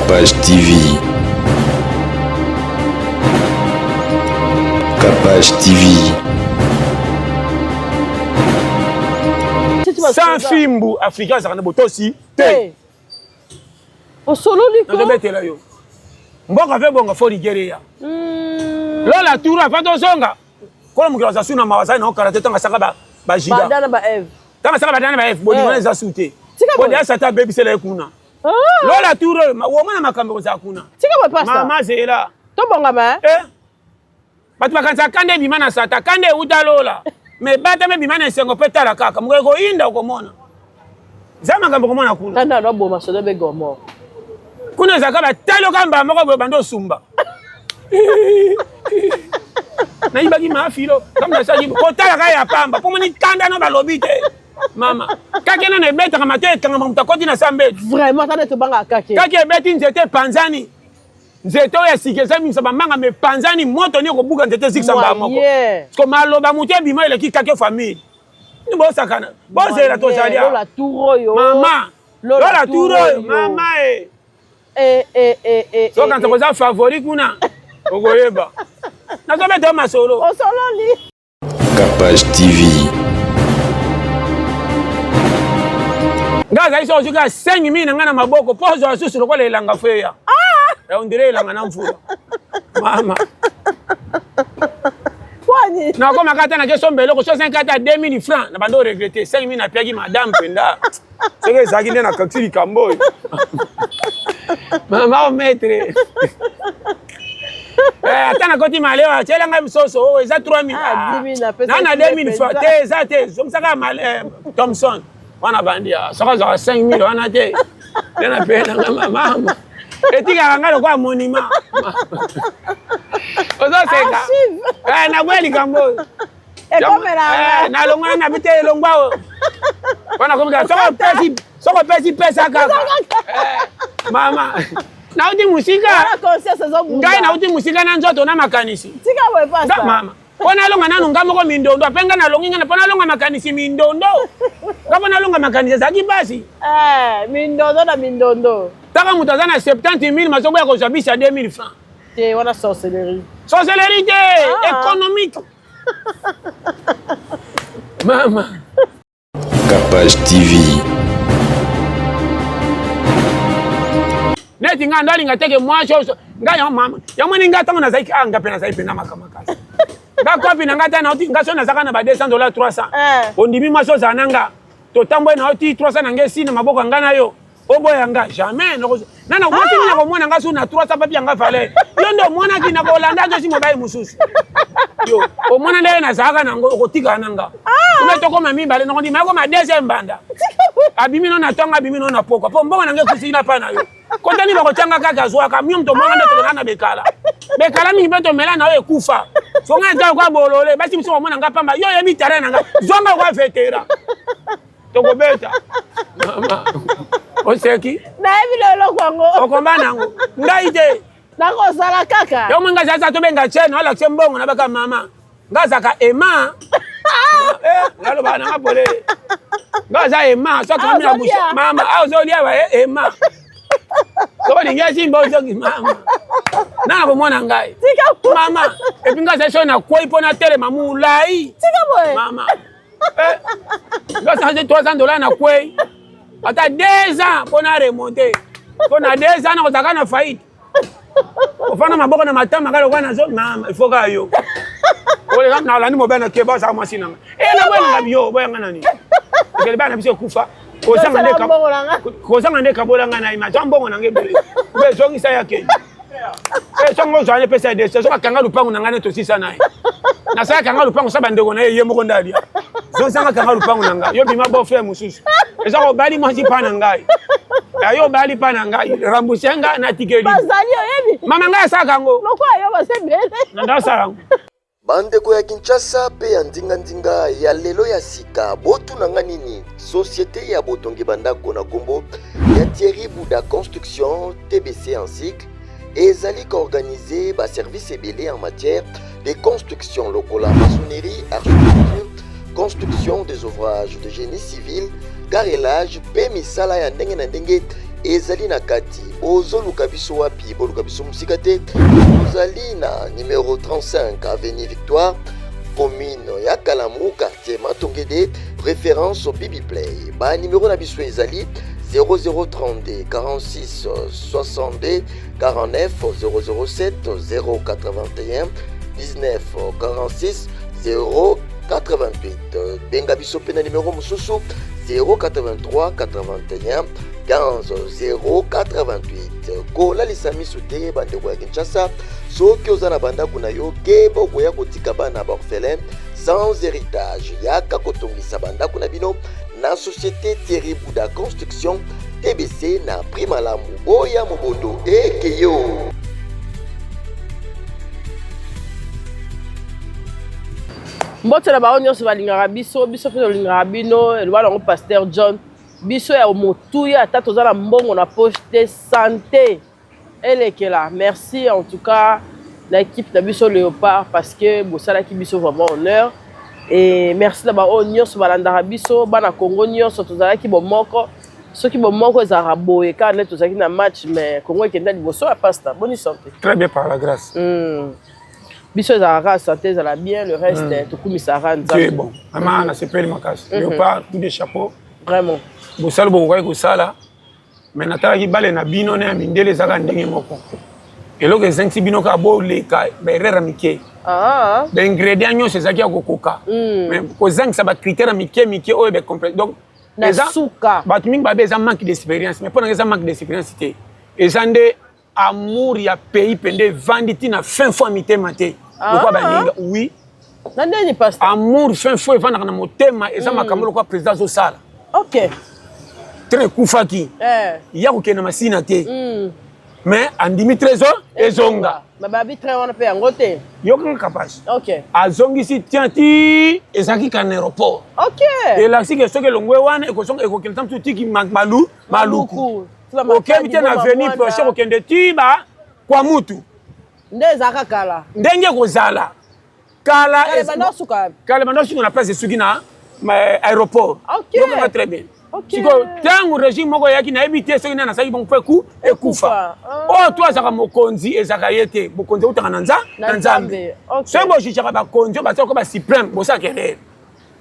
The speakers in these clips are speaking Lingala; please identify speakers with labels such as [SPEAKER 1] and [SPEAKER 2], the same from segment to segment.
[SPEAKER 1] Capage TV. Capage TV.
[SPEAKER 2] Sans Fimbu africain, ça ne peut aussi.
[SPEAKER 3] Au solo liko.
[SPEAKER 2] Non, je vais yo. Mboka fait bonga fo Nigeria. Lola toura fa to songa. Kola mukira za suna mawaza na karate tanga saka ba jida.
[SPEAKER 3] Badana ba Eve.
[SPEAKER 2] Tanga saka badana ba Eve bodi wana za sute. Bodi asa ta baby sele kuna. Lola toura wo mwana makambo za kuna.
[SPEAKER 3] Tika ba pasta.
[SPEAKER 2] Mama zela.
[SPEAKER 3] To bonga ba?
[SPEAKER 2] Batu bakanza kande bimana sata kande uta lola. Me bata me bimana sengo petala kaka mugeko inda ukomona. Zama ngambo komona kuna.
[SPEAKER 3] Tanda no boma so be gomo.
[SPEAKER 2] Kuna zakaba talo kamba moko bando sumba. Na ibaki mafilo kama saji kotala kaya pamba pour moni tanda na balobite mama kake na nebeta kama te kanga mutakoti na sambe
[SPEAKER 3] Vraiment tanda to banga kake.
[SPEAKER 2] kake beti nzete panzani nzeto ya sikeza mi sabamanga me panzani moto ni kobuka nzete sikisa mbamoko ko maloba muté bima ile ki kake famille ni bosa kana bosa la to jalia
[SPEAKER 3] Lola turo yo
[SPEAKER 2] mama Lola turo mama so quand tu as favori kuna ogoyeba na zo beta masolo
[SPEAKER 3] o solo li
[SPEAKER 1] Capage TV.
[SPEAKER 2] Gaza iso ojuka 5000 na ngana maboko pozo asusu lokola elanga feya on dirait elanga na mfula mama
[SPEAKER 3] kwani
[SPEAKER 2] na koma kata na keso mbelo ko 5 kata 2000 francs na bando regretter 5000 na piagi madame penda seke zaki na kaksiri kamboy mama o maître atana koti malewa chela ngai soso o eza 3000 na 2000 francs te za te somsaka Thompson wana bandia saka za 5000 wana te tena pena mama etika ngalo kwa monima ozo seka na kweli kambo na longa na bite longwa wana komika soko pesi pesa kaka mama na uti musika ngai na uti musika na nzoto na makanisi
[SPEAKER 3] tika we pasta
[SPEAKER 2] mama pona longa nanu ngamo ko mindondo apenga na longinga na pona longa makanisi mindondo kama na longa makanisi zaki basi
[SPEAKER 3] mindondo na mindondo
[SPEAKER 2] taka mutazana 70000 masobo ya kozabisa 2000 francs
[SPEAKER 3] te wana sorcellerie
[SPEAKER 2] te économique mama
[SPEAKER 1] Capage TV.
[SPEAKER 2] neti nga ndali ngateke mwasho nga ya mama ya mwini nga tango na zaiki nga pena zaipi na makamaka nga kopi na nga tana oti nga so na zaka na ba $200 300 ondimi mwasho zananga to tambo na oti 300 na ngesi na maboko nga na yo obo yanga jamais nana mwati mina ko mwana nga so na 300 papi nga vale yo ndo mwana kina ko landa jo si mobile mususu yo o mwana ndele na zaka na ngo kotika nanga umetoko mami bale no ndi mako ma deuxième banda abimi no na tonga abimi no na poko po mbongo nange kusina pa na yo kontani ba kochanga kaka zwaka mimi mto mwana ndo tokana bekala mi beto mela na yo ekufa so nga nta kwa bolole basi mso mwana nga pamba yo yebi terrain nga zonga kwa vetera toko beta mama oseki
[SPEAKER 3] na ebi lolo kwango
[SPEAKER 2] okomba nango ngaite
[SPEAKER 3] nako sala kaka
[SPEAKER 2] yo mwenga sasa to benga cheno ala chembongo na baka mama ngazaka ema ngalo bana ngapole ngaza ema so kama na busha mama au zo lia wa ema so ni ngezi mbo zo mama na ko mwana ngai
[SPEAKER 3] tika
[SPEAKER 2] mama epinga session na kwa ipo na tele mamu lai
[SPEAKER 3] tika boy
[SPEAKER 2] mama ngaza $300 na kwa ata 2 ans pour na remonter pour na 2 ans na kotaka na faillite ofana maboko na matama ngalo kwa nazo mama ifoka yo ole kama na lani mobana ke ba sa masina na bwana ngabio boya ngana ni ngeli bana biso kufa kozanga ndeka bolanga na ima tambongo nange bole be zongi sa yake songo zane pesa de so kanga lupangu nangane to sisa naye na sa kanga lupangu saba ndeko na ye moko ndali zo sanga kanga lupangu nanga yo bima bo frère mususu eza ko bali mwanzi pana ngai yo bali pana ngai rambusenga na tikeli
[SPEAKER 3] bazali oyebi
[SPEAKER 2] mama ngai saka ngo
[SPEAKER 3] lokwa yo basebele
[SPEAKER 2] nanda sala
[SPEAKER 4] bandeko ya Kinshasa pe ya ndinga ya lelo ya sika botunanga nini société ya botongi bandako na kombo ya Thierry Bouda Construction TBC en cycle ezali organisé ba service ebele en matière de construction lokola maçonnerie, architecture, construction des ouvrages de génie civil, carrelage, pe misala ya ndenge na ndenge ezali na kati bozoluka biso wapi boluka biso musika te tozali na numéro 35 avenue Victoire commune ya Kalamu quartier Matongede référence au Bibi Play ba numéro na biso ezali 0032 46 62 49 007 081 19 46 088 benga biso pena numéro mususu 083 81 15 088 kola lisamisu te bandeko ya Kinshasa soki oza na bandako na yo keba okoya kotika bana baorphelin sans héritage yaka kotongisa bandako na bino na société Thierry Bouda Construction TBC na Primalamu Boya Mobondo ekeyo.
[SPEAKER 3] Mbote na bao nyonso balingaka biso pe tolingaka bino elwa nango Pasteur John biso ya motuya ata toza na mbongo na poche de santé elekela. Merci en tout cas l'équipe na biso Léopard parce que bosalaki biso vraiment honneur et merci na bao nyonso balandaka biso bana Congo nyonso tozalaki bomoko soki bomoko ezalaka boye ka nde tozalaki na match mais Congo ekenda liboso ya pasta. Bonne santé.
[SPEAKER 2] Très bien par la grâce.
[SPEAKER 3] Biso ezalaka santé ezala bien le reste tokumisaka nzambe.
[SPEAKER 2] C'est bon. Maman na sepeli makasi. Léopard tout des chapeaux.
[SPEAKER 3] Vraiment.
[SPEAKER 2] Bosala bokoki kosala mais natalaki bale na bino na mindele ezalaka ndenge moko. Eloko ezangisi bino kaka boleka baerreur mike. Baingrédient nyonso ezalaki ya kokoka. Mais kozangisa bacritère mike oyo bacomplexe. Donc bato mingi babe eza manque d'expérience mais mpona eza manque d'expérience te eza nde amour ya pays pende vandi ntina fin fo ya mitema te lokwa baninga oui amour fin fo evandaka na motema eza makambo lokwa président azosala train ekufaki ya kokende masina te mais andimi trésor ezonga
[SPEAKER 3] bababi train wana mpe yango te
[SPEAKER 2] yokaka kapasi azongisi tia ti ezalaki ka na aéroport elakisi ke soki elongwe wana ekokende ta mosusu tiki maluku okebi te na avenir prochain kokende ti kwa mutu
[SPEAKER 3] nde ezalaka kala
[SPEAKER 2] ndenge kozala kala banda osuka na place esuki na aéroport yokaka très bien siko ntango régime moko eyaki nayebi te soki nani asalaki bongo mpo ekufa oyo to azalaka mokonzi ezalaka ye te bokonzi eutaka na nzambe soki bojijaka bakonzi oyo basalaka basuprême bosalaka erreur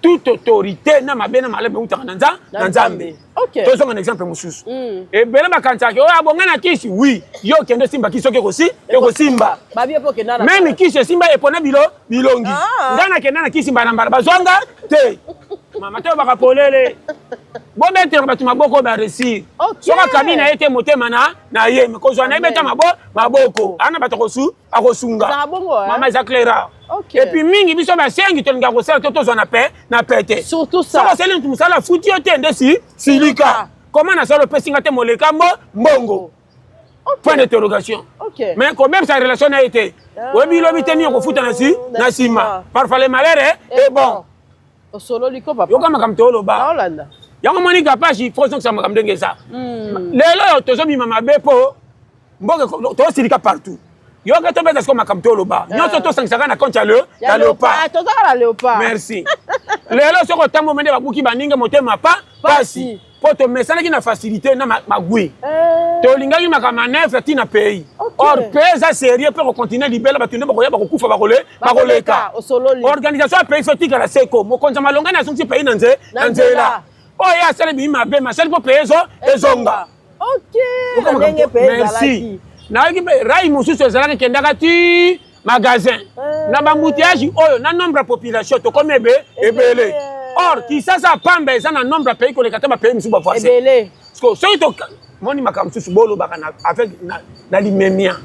[SPEAKER 2] toute autorité na mabe na malebe eutaka na nzambe tozonga na exemple mosusu ebele bakanisaki oyo abonga na kisi wi yo okende osimba kisi soki ekosimba meme kisi esimba epona bilongi ngai nakenda na kisi mbala bazwanga te mama te baka polele bobetere bato maboko baresir soki akabi na ye te motema na ye me kozwa na ye beta maboko ana bato akosunga mama eza clara epuis mingi biso basengi tolinga kosala te tozwa na pete soki osali mutu mosala futi yo te nde silika koma nasala opesinga te moleka mbongo point d'interrogation mais kobebisa relation na ye te oyebi lobi te nini okofuta na nsima parfois le malheur est bon yoka makambo tooloba yango moni kapashi fosokisa makambo ndenge eza lelo oyo tozobima mabe mpo mboke tosilika partout yoka tobeza siko makambo tooloba nyonso tosangisaka na compte ya Léopard merci lelo soki otambo mende babuki baninge motema pasi mpo tomesanaki na facilité na magwi tolingaki makambo manevre ntina pays or pays eza sérieux mpe kocontinue libela bato nde bakoya bakokufa bakoleka organisation ya pays sotikala seko mokonzi ya malonga na asongisi pays na nzela oyo asali bimi mabe masali mpo pays ezonga merci nayoki mpe rai mosusu ezalaki ekendaka ti magasin na bambouteillage oyo na nombre ya population tokomi ebele or kisasa pamba eza na nombre ya pays koleka te bapays mosusu bavoisin soki moni makambo mosusu bolobaka na limemia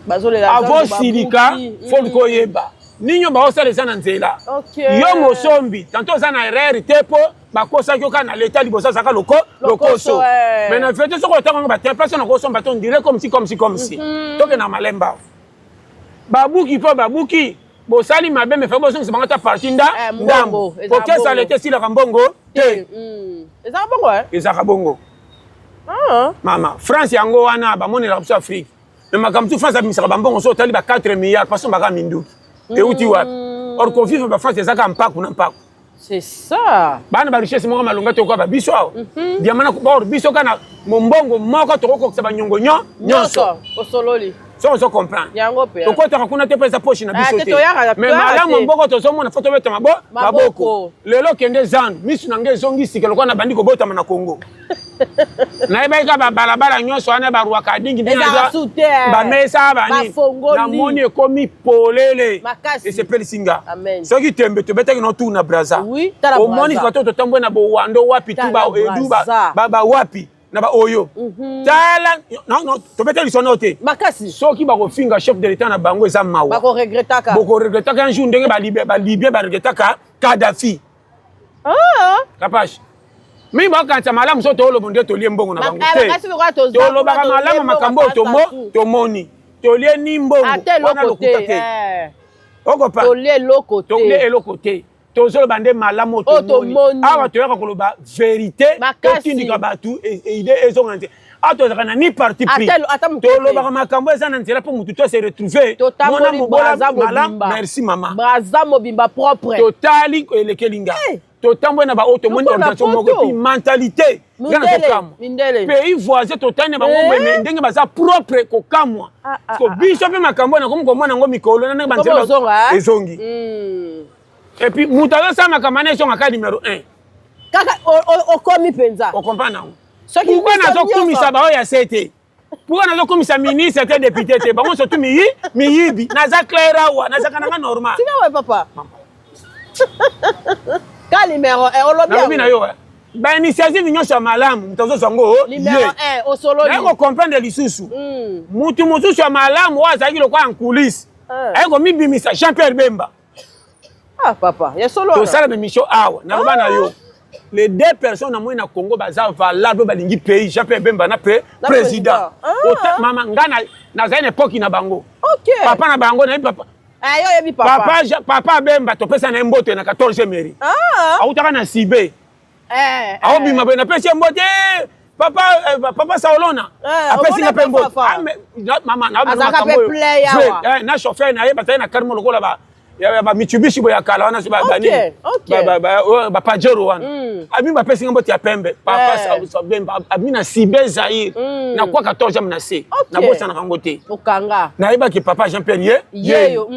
[SPEAKER 2] avosilika fo likoyeba ninyo baosala eza na nzela yo mosombi tanto oza na erreur te mpo bakosaki oka na leta liboso azalaka lokoso mais na fete soki otango bate place na kosomba to ndire comme si toke na malemba babuki mpo babuki bosali mabe me fe bosongisa bango ta parti ndambo kokesala ete esilaka mbongo te ezalaka bongo mama France yango wana bamonelaka biso Afrique me makambo tu France abimisaka bambongo so otali ba 4 milliards paso baka minduki euti wapi or kovive bafrance ezaka mpaku na mpaku
[SPEAKER 3] C'est ça.
[SPEAKER 2] Bana ba richesse moko malonga to ko ba biso awo. Diamana ko ba biso kana mombongo moko to ko sa ba nyongo nyonso.
[SPEAKER 3] Osololi.
[SPEAKER 2] So on comprend.
[SPEAKER 3] Yango pe.
[SPEAKER 2] To ko to kuna te pesa poche na biso te. Mais malamu mboko to so mona photo beta maboko. Lelo kende zan, misu na nge zongi sikelo ko na bandi ko bota na Congo. Na eba ka ba balabala nyonso ana ba ruaka dingi dina ba mesa ba ni. Na moni ekomi polele. Et c'est Pelisinga.
[SPEAKER 3] Amen.
[SPEAKER 2] So ki tembe to beta no tu na Braza.
[SPEAKER 3] Oui,
[SPEAKER 2] o moni ko to tambwe na bo wando wapi tu ba edu ba wapi. Na ba oyo. Tala non to beta lisono te.
[SPEAKER 3] Makasi.
[SPEAKER 2] Soki ba ko finga chef de l'état na bango eza mawa.
[SPEAKER 3] Ba ko regretaka.
[SPEAKER 2] Boko regretaka un jour ndenge ba libye ba regretaka Kadhafi. Kapash. Mi ba kanta malamu so to lo bonde to liembongo na bango te. To lo ba malamu makambo to moni. To lie nimbongo.
[SPEAKER 3] Wana lokuta.
[SPEAKER 2] Okopa.
[SPEAKER 3] To lie lokote.
[SPEAKER 2] To lie lokote. Tozolo bande malamu to moni. Awa to yaka koloba vérité to tindika batu et idée ezongante. Ato zakana ni parti pris. To lo ba makambo eza na nzela pour mutu to se retrouver.
[SPEAKER 3] Mona mobola malamu.
[SPEAKER 2] Merci maman.
[SPEAKER 3] Braza mobimba propre.
[SPEAKER 2] Totali elekelinga. To tambwe na ba auto moni organisation moko puis mentalité. Ngana to kam. Pays voisin totane ba ngombe ndenge baza propre ko kamwa. So biso pe makambo na komo komona ngo mikolo na ba nzela ezongi. Et puis, Moutaga Sama Kamane sont à cas numéro 1.
[SPEAKER 3] Kaka, au commis penza.
[SPEAKER 2] On comprend, non? Pourquoi n'a pas commis ça? Bah, il y a 7. Pourquoi n'a pas commis ça? Ministre, c'était député. Bah, on se trouve, Miyibi. Naza Clara, Naza Kananga normal.
[SPEAKER 3] Tu vois, papa? Quel numéro 1? On l'a bien.
[SPEAKER 2] Bah, initiative, nous sommes malam. Nous sommes
[SPEAKER 3] numéro 1, au solo.
[SPEAKER 2] Il faut comprendre les sous. Moutou sur malam, ou à Zagi, le quoi en coulisses. Il faut mis ça, Jean-Pierre Bemba.
[SPEAKER 3] Ah, papa, il y a solo.
[SPEAKER 2] To sala mission awa na bana yo. Les deux personnes na na Congo baza valable balingi pays Jean-Pierre Bemba na président. Maman ngana na za une époque na bango.
[SPEAKER 3] OK.
[SPEAKER 2] Papa na bango na papa.
[SPEAKER 3] Ah yo yebi papa.
[SPEAKER 2] Papa Bemba to pesa na mbote na 14e mairie. Autaka na Sibé. Awo bima na pesa mbote. Papa Saolona. Après singa pe mbote. Maman na
[SPEAKER 3] azaka pe play yawa.
[SPEAKER 2] Na chauffeur na yeba na karmo lokola ba ba Mitsubishi boya kala wana ba bani ba Pajero wana abi ba pesi ngombo ya pembe papa sa Bemba abi na Sibé Zaïre na kwa 14 na C na bosa na kangote
[SPEAKER 3] okanga
[SPEAKER 2] na iba ki papa Jean-Pierre yeyo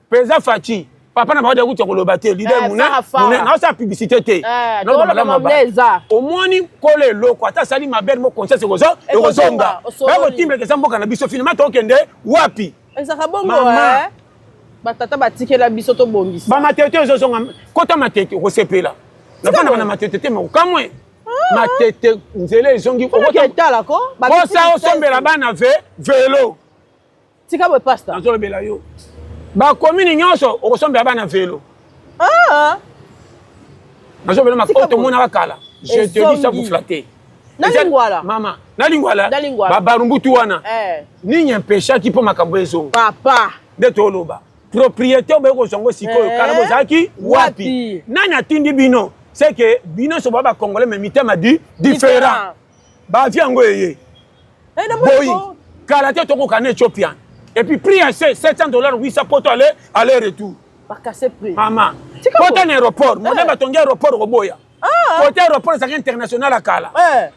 [SPEAKER 2] Président Fachi papa na ba de kuto koloba te leader muna na sa publicité te na ba la mabeza omoni kole loko ata sali maber mo conseil ekozonga ba ko timbre ke samboka na biso finalement to kende wapi
[SPEAKER 3] ezaka bongo batata batikela biso to bongisa
[SPEAKER 2] ba matete ozozonga kota matete okosepela na pana na matete te mo kamwe matete nzele ezongi
[SPEAKER 3] okotala ko
[SPEAKER 2] bosa osombela bana vélo
[SPEAKER 3] tika bo pasta
[SPEAKER 2] nazolobela yo ba commune nyonso okosombela bana vélo nazolobela makoto mona bakala je te dis ça vous flatter
[SPEAKER 3] nalingwala
[SPEAKER 2] mama nalingwala ba barumbutu wana ninyi mpesha kipo makambo ezonga
[SPEAKER 3] papa
[SPEAKER 2] de toloba propriété obeko songo sikoyo kala bozaki wapi nani atindi bino c'est que bino so baba congolais mais mitema différent ba viango yeye boy kala te toko kana Éthiopien et puis prix c'est $700 800 pour aller retour
[SPEAKER 3] pas casser prix
[SPEAKER 2] maman côté aéroport mon ba tongi aéroport roboya côté aéroport c'est international akala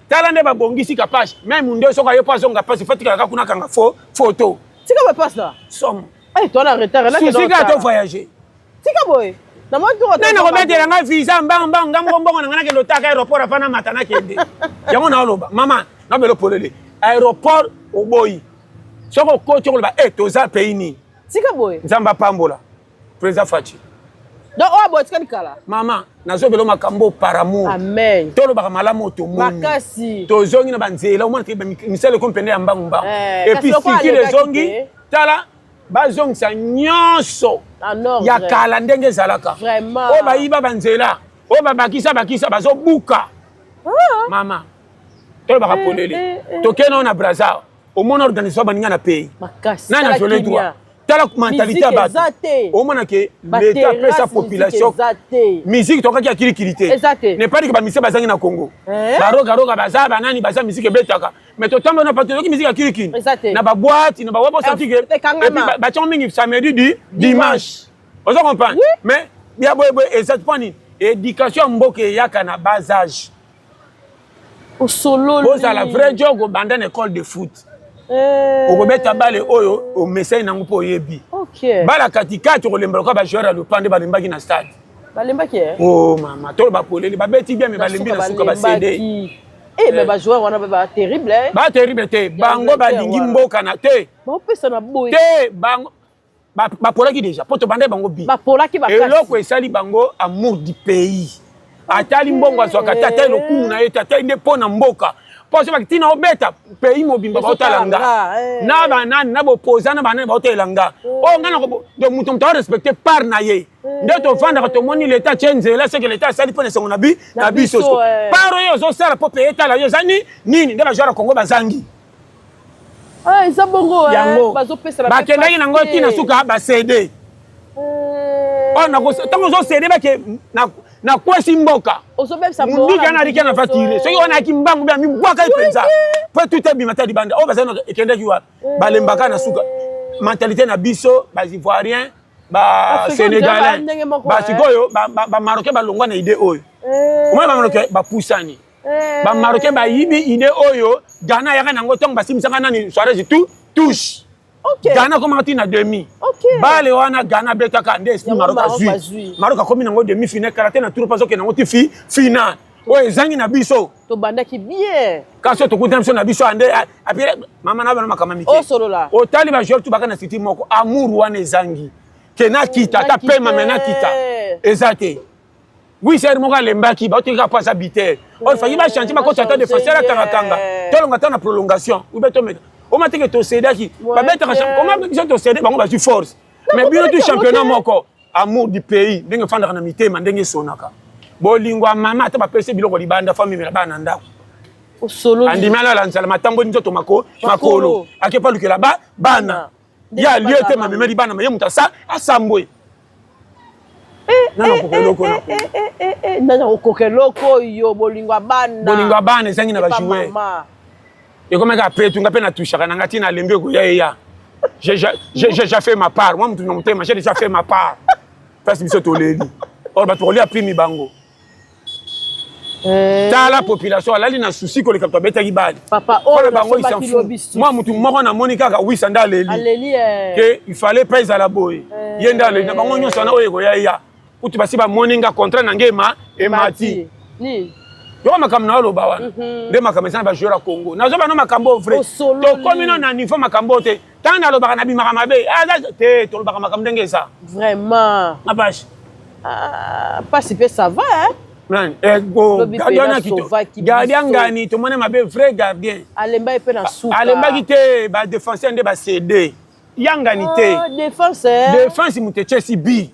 [SPEAKER 2] tala ne ba bongisi kapage même ndo so kayo pas zonga pas fatika kakuna kanga photo
[SPEAKER 3] tika ba pasta
[SPEAKER 2] somme.
[SPEAKER 3] Hey, toi, en retard, là,
[SPEAKER 2] tu as voyagé.
[SPEAKER 3] Tika boy. Na moi, tu
[SPEAKER 2] as remettre nga visa mbang ngambo nga ke lotaka aéroport afana matana kende. Yango na loba. Maman, na belo polele. Aéroport oboyi. Soko ko tu ba toza pays ni.
[SPEAKER 3] Tika boy.
[SPEAKER 2] Nzamba pambola. Président Fachi.
[SPEAKER 3] Donc o boy tika kala.
[SPEAKER 2] Maman, nazo belo makambo par amour.
[SPEAKER 3] Amen.
[SPEAKER 2] Tolo ba malamu to moni.
[SPEAKER 3] Makasi.
[SPEAKER 2] To zongi na banzela o mona ke misele kompende ya mbang. Et puis si les zongi tala bazongisa nyonso ya kala ndenge ezalaka o bayiba banzela o babakisa bazobuka mama tolobaka polele tokena na Braza omona organisation baninga na pays nani azole droit tala mentalité ya bato omona ke l'état pesa population musique tokaki ya kilikili te ne pas dire que bamise bazangi na Congo baroga baza banani baza musique ebetaka mais totambo na pato toki musique ya kilikili na baboîte na bawabo sorti que et puis bachon mingi samedi dimanche ozo comprendre mais ya boy exactement ni éducation mboka eyaka na bas âge
[SPEAKER 3] osolo
[SPEAKER 2] ozala vrai job obanda na école de foot okobeta bale oyo omesai nango mpo oyebi bala katikati okolembela kwa bajoueur ya lopande balembaki na stade
[SPEAKER 3] balembaki
[SPEAKER 2] oh mama tolo bapoleli babeti bien me balembi na suka basede
[SPEAKER 3] mais bajoueur wana ba terrible
[SPEAKER 2] ba terrible te bango balingi mboka na te
[SPEAKER 3] bapesa na boy
[SPEAKER 2] te bango bapolaki déjà po tobanda bango bi
[SPEAKER 3] bapolaki bakasi
[SPEAKER 2] eloko esali bango amour du pays atali mbongo azwaka te atali lokumu na ye te atali nde mpo na mboka mpo so bakitina obeta pays mobimba baotalanga na banani na bopoza na banani baotelanga oyo ngai na moto moto arespecte part na ye nde tovandaka tomoni leta atie nzela seke leta asali mpo na esengo na biso part oyo ozosala mpo pe etala yo eza nini nde bajoueur ya kongo bazangi
[SPEAKER 3] eza bongo
[SPEAKER 2] yango bakendaki nango ntina suka basede ntango ozosede bake na kwesi mboka mundiki ana aliki ana fatire soki wana yaki mbangu bia mibwaka ye mpenza mpo tuta ebima ta libanda oyo bazali ekendaki wa balembaka na suka mentalité na biso baivoirien basénégalais basikoyo bamarocain balongwa na ide oyo omoi bamarocain bapusani bamarocain bayibi ide oyo Ghana yaka nango ntongo basimisaka nani soirée touche Ghana komaka ti na demi bale wana Ghana betaka nde esprit Maroc azwi Maroc akomi nango demi final karaté na tour pasoke nango ti final oyo ezangi na biso
[SPEAKER 3] tobandaki bien
[SPEAKER 2] kasi tokutana biso na biso ande apire mama na bana makama mike otali bajoueur tu baka na siti moko amour wana ezangi ke nakita ata pema me nakita eza te wiseri moko alembaki baotekaka po aza bitere oyo faki bachange bakota ata défenseur atangakanga tolonga ata na prolongation ube tomeka oma teke tosedaki babetaka oma biso tosede bango bazwi force mais bino tu championnat moko amour du pays ndenge efandaka na mitema ndenge esonaka bolingo ya mama ata bapesi biloko libanda fa mimela bana na ndako andimi alala nzala matamboni nzoto makolo akepa lukela bana ye alie te mamemeli bana ma ye moto asambwe
[SPEAKER 3] nana okokeloko oyo bolingo ya bana
[SPEAKER 2] ezangi na bajoueur ekomaka apetunga mpe natushaka nanga ntina alembi ekoya eya j'ai déjà fait ma part moi mutu na motema j'ai déjà fait ma part place biso toleli or bato kolia primi bango tala population alali na souci koleka bato abetaki bale mpona bango isanfu mwa mutu moko namoni kaka wisa nde aleli ke ifale mpe ezala boye ye nde aleli na bango nyonso wana oyo ekoya eya kutu basi bamoni nga contrat nange emati yoko makambo na oloba wana nde makambo eza na bajoueur ya congo nazoba no makambo vrai tokomi no na niveau makambo te ntango nalobaka nabimaka mabe te tolobaka makambo ndenge eza
[SPEAKER 3] vraiment
[SPEAKER 2] apashe
[SPEAKER 3] pasi mpe ça va
[SPEAKER 2] gardien ngani tomoni mabe vrai gardien
[SPEAKER 3] alembaki mpe na suka
[SPEAKER 2] alembaki te badéfenseur nde basede yangani te défense moto etiesi bi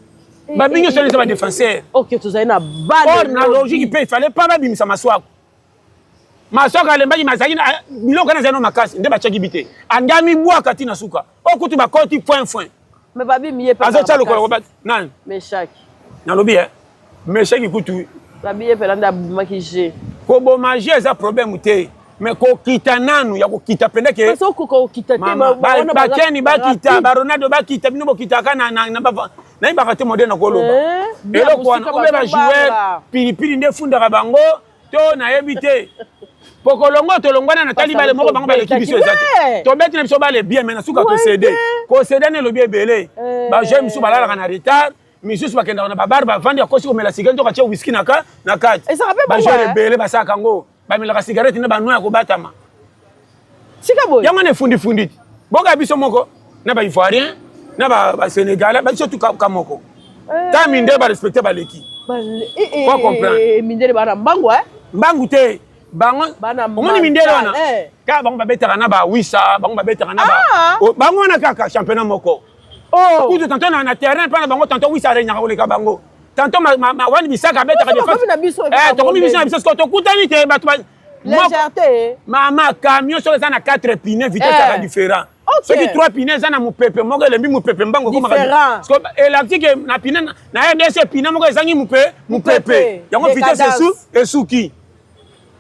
[SPEAKER 2] babingi nyonso eza badéfenseur
[SPEAKER 3] ok tozali na bale
[SPEAKER 2] na logique mpe ifale mpa babimisa maswako maswako alembaki mazalaki biloko wana ezali no makasi nde batiaki bi te angami bwaka ti na suka okutu bakoti point
[SPEAKER 3] me babimi ye
[SPEAKER 2] azotya lokolo nani
[SPEAKER 3] meshaki
[SPEAKER 2] nalobi meshaki kutu
[SPEAKER 3] babi ye mpe nde abumaki je
[SPEAKER 2] koboma je eza problème te mais kokita nanu ya kokita pendeke bakeni bakita baronaldo bakita bino bokitaka nayibaka te modele na koloba eloko wana obe bajoueur pilipili nde efundaka bango to nayebi te po kolongo tolongwana na tali bale moko bango baleki biso eza te tobeti na biso bale bien mais na suka tosede kosede na elobi ebele bajoueur misu balalaka na retard misusu bakendaka na babare bavandi akosi komela sigare nzoka tie wiski na kati bajoueur ebele basalaka yango bamelaka cigarette na banoya kobatama yango na efundifundi ti boka biso moko na baivoirien na basénégalais biso tu ka moko ta minde barespecte baleki po comprendre
[SPEAKER 3] mindele bana mbangu
[SPEAKER 2] mbangu te bango omoni mindele wana kaka bango babetaka na bawisa bango babetaka na bango wana kaka championnat moko kutu tanto na terrain mpona bango tanto wisa arenyaka koleka bango tanto wani bisaka abetaka tokomi biso na biso siko tokutani te bato mama camion soki eza na 4 pine vitesse aka différent soki 3 pine eza na mopepe moko elembi mopepe mbango elakiki na pine na rdc pine moko ezangi mopepe yango vitesse esuki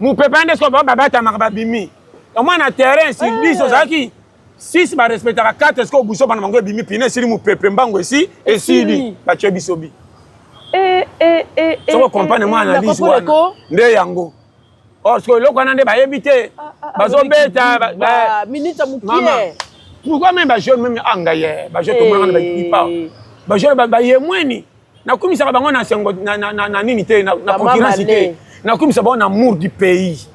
[SPEAKER 2] mopepe ande soki babatamaka babimi omoi na terrain sur 10 ozalaki 6 barespectaka 4 soki obuso bana bango ebimi pine esili mopepe mbango esili batie biso bi soko comprendre moi analyse wana nde yango parce que loko wana nde bayebi te bazobeta
[SPEAKER 3] minute mukie
[SPEAKER 2] pourquoi même bajeune même angaye bajeune to mwana bakipa bajeune bayemweni nakumisaka bango na sengo na nini te na concurrence te nakumisa bango na amour du pays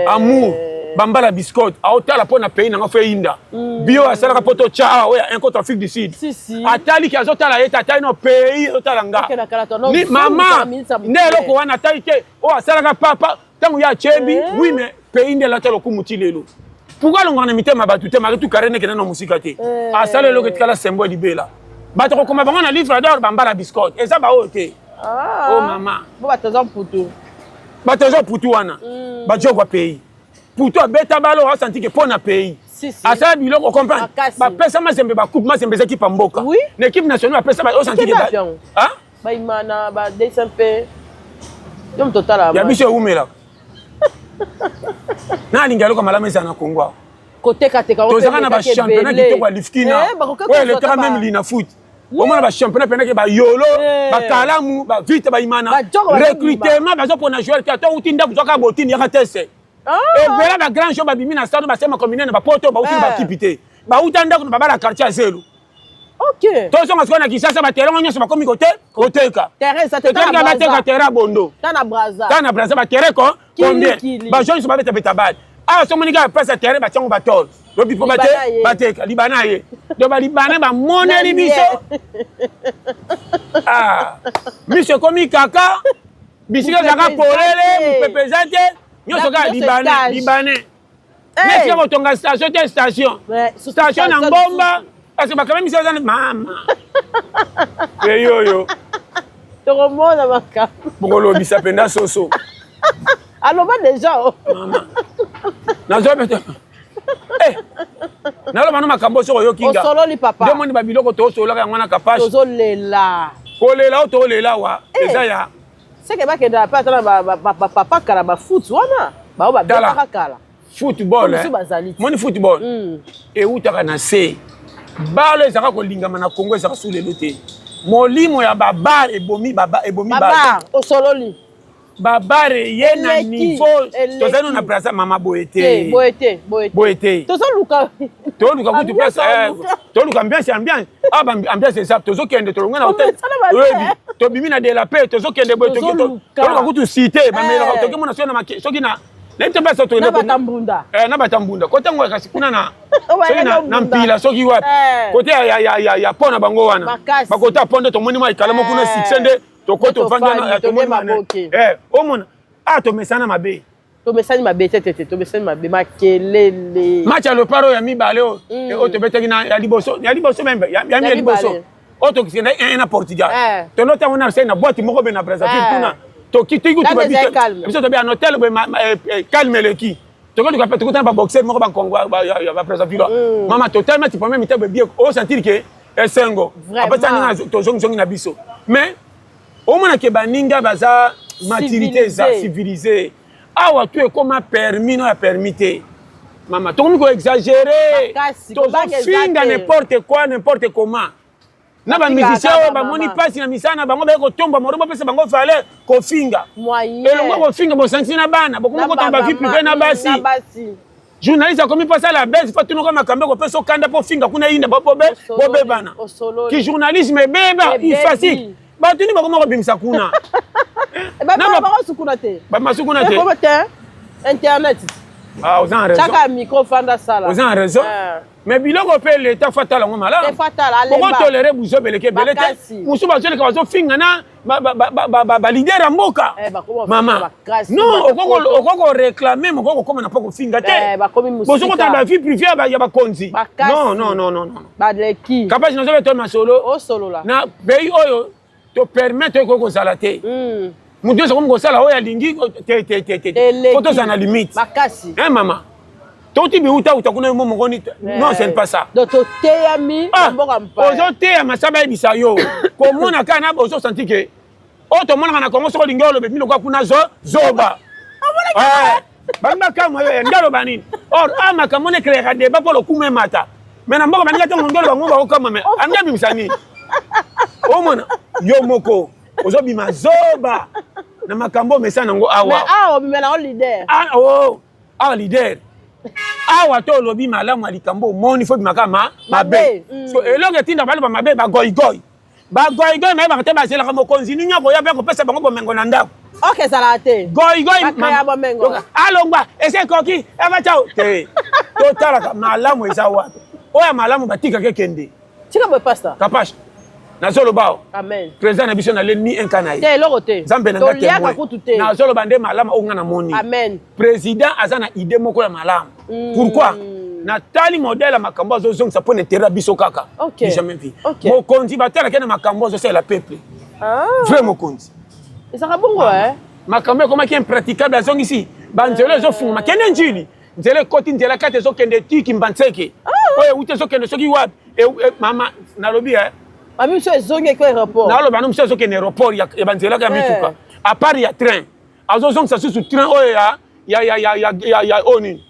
[SPEAKER 2] amour bambala biscotte aotala po na pays nanga fe inda bio asalaka poto cha oya un contre Afrique du Sud atali ki azotala yeta atali no pays otala nga ni mama nde eloko wana atali ke o asalaka papa tango ya chebi oui mais pays nde la talo kumuti lelo pourquoi longana mitema batu te mari tu karene ke na musika te asala eloko etikala symbole libela bato ko koma bango na livre d'or bambala biscotte eza ba o te oh mama
[SPEAKER 3] bo batazo
[SPEAKER 2] putu wana bajo kwa pays putu abeta balo a senti que pona pays asala biloko comprendre ba pesa mazembe ba coupe mazembe équipe mboka l'équipe nationale ba pesa ba o senti que
[SPEAKER 3] hein ba imana ba DSMP yom total
[SPEAKER 2] ya biso umela na lingalo kama la mesa na Congo
[SPEAKER 3] côté kateka
[SPEAKER 2] to zaka na ba championnat qui te kwa lifkina ouais le temps même lina foot au moins ba championnat pendant que ba yolo ba kalamu ba vite ba imana recrutement ba zo pona joueur qui to utinda kuzoka botini ya tese et voilà ba grand show ba bimi na stade ba sema combiner na ba poto ba utinda ba kipité ba utanda kuna ba la quartier zelo
[SPEAKER 3] OK
[SPEAKER 2] to so ngasko na kisasa ba terrain nyoso ba komi côté oteka
[SPEAKER 3] terrain ça te
[SPEAKER 2] terrain ba teka terrain bondo
[SPEAKER 3] tana braza
[SPEAKER 2] ba terrain ko combien ba jeunes so ba beta bad ah so monika presse terrain ba tiango ba tol lobi po ba te ba teka libana ye do ba libana ba moneli biso ah biso komi kaka bisika zaka polele mupepezate nyoso ka libanais mais ko tonga station te station na ngomba parce que ba quand même ça mama yo
[SPEAKER 3] to komona maka
[SPEAKER 2] bongolo bisa penda soso
[SPEAKER 3] aloba déjà
[SPEAKER 2] mama nazo beta nalo manu makambo soko yo kinga
[SPEAKER 3] osololi papa
[SPEAKER 2] demoni ba biloko to solola yango na kapage
[SPEAKER 3] tozolela
[SPEAKER 2] kolela o tolela wa eza ya
[SPEAKER 3] seke bakenda pa tala papa kala ba foot wana ba ba beta kala
[SPEAKER 2] football moni football e utaka na se balo ezaka kolingama na Congo ezaka sous le loté molimo ya babar ebomi baba
[SPEAKER 3] osololi
[SPEAKER 2] babare ye na niveau tozano na place mama boete toluka kutu place toluka ambiance ambiance ça tozokende tolonga na hotel to bimi na de la paix tozokende boye toluka kutu cité bamela toke mona sona soki na nete basa to
[SPEAKER 3] na batambunda
[SPEAKER 2] na batambunda kote ngo kasi kuna na na mpila soki wapi kote ya pona bango wana bakota ponde to moni mai kalamo kuna succès tokoto vanda to moni omona to mesana mabe
[SPEAKER 3] to mesani mabe makelele
[SPEAKER 2] match le paro ya mibale o to betaki na ya liboso membe ya liboso o to kisenda na Portugal to nota wana na boîte moko be na Brazzaville kuna to kitiku to babite biso to be en hôtel calme le ki to ko to ko ba boxer moko ba Congo ba Brazzaville mama totalement tu peux même te bien o sentir que esengo apata ninga to zongi na biso mais au moins que baninga baza maturité za civilisé awa tu es comme permis non permité maman to ko exagérer to finga n'importe quoi n'importe comment na ba musicien ba moni passe na misana bango ba ko tomba morobo pesa bango fale ko finga elongo ko finga bo sanksi na bana bo ko tomba vie privé na basi journaliste a commis pas ça la baisse faut tout nous comme makambe ko pesa kanda po finga kuna inda bobe bana ki journalisme beba il facile ba tuni ba ko bimisa kuna
[SPEAKER 3] ba ba sukuna te
[SPEAKER 2] ba masukuna te
[SPEAKER 3] internet
[SPEAKER 2] aux en raison
[SPEAKER 3] chaque micro fanda sala
[SPEAKER 2] aux en raison mais biloko pe l'état fatal ngo mala ko tolérer buzo beleke belete musu ba zole ka zo finga na ba leader ya mboka mama non okoko réclamer moko comme na pas ko finga te bozo ko ba vie privée ya ba konzi non
[SPEAKER 3] ba leki
[SPEAKER 2] capable na zo to na solo
[SPEAKER 3] o solo la
[SPEAKER 2] na pays oyo to permettre ko zalate mutu comme ko sala oyo lingi te photo ça na limite
[SPEAKER 3] makasi
[SPEAKER 2] maman toti bi uta kuna mo ngoni non c'est pas ça
[SPEAKER 3] donc te yami mboka mpa
[SPEAKER 2] ozo te ya masaba ebisa yo ko mona kana ozo senti que o to mona na kongo so lingolo be miloko kuna zoba banga kama yo ngalo banini or makamone créer débat pour le coup même mata mais na mboka baninga tango ngolo bango ba kama me anga bimisani o mona yo moko ozobima zoba na makambo mesa nango awa
[SPEAKER 3] mais awa bimela o leader
[SPEAKER 2] awa leader awa to lobi malamu alikambo moni fo bimaka mabe so elonge tinda baloba mabe bagoyigoyi mais bakate bazelaka mokonzi nini akoya mpe kopesa bango bomengo na ndako
[SPEAKER 3] ok ezalaka te
[SPEAKER 2] goyigoyi alongwa ese koki eva chao te totalaka malamu eza wapi oyo malamu batikaka ekende
[SPEAKER 3] tika boye pasta
[SPEAKER 2] kapasha nazoloba
[SPEAKER 3] amen
[SPEAKER 2] président na biso naleni un kana ye
[SPEAKER 3] te eloko te
[SPEAKER 2] nzambe na nga
[SPEAKER 3] toliaka kutu te
[SPEAKER 2] nazoloba nde malamu oyo nga na moni
[SPEAKER 3] amen
[SPEAKER 2] président aza na idée moko ya malamu pourquoi natali modèle ya makambo azozongisa mpo na intérêt ya biso kaka jamais vu mokonzi batalaki na makambo azosalela peuple vrai mokonzi
[SPEAKER 3] ezalaka bongo
[SPEAKER 2] makambo ekomaki impraticable azongisi banzela ezofungama kende njili nzela ekoti nzela kati ezokende tiki mbantseke oyo euti ezokende soki wapi mama nalobi
[SPEAKER 3] Mami monsieur ezongi ko aéroport.
[SPEAKER 2] Na lo banu monsieur ezokende aéroport ya banzela ka mituka. À part ya train. Azozong sa susu train oyo ya oni.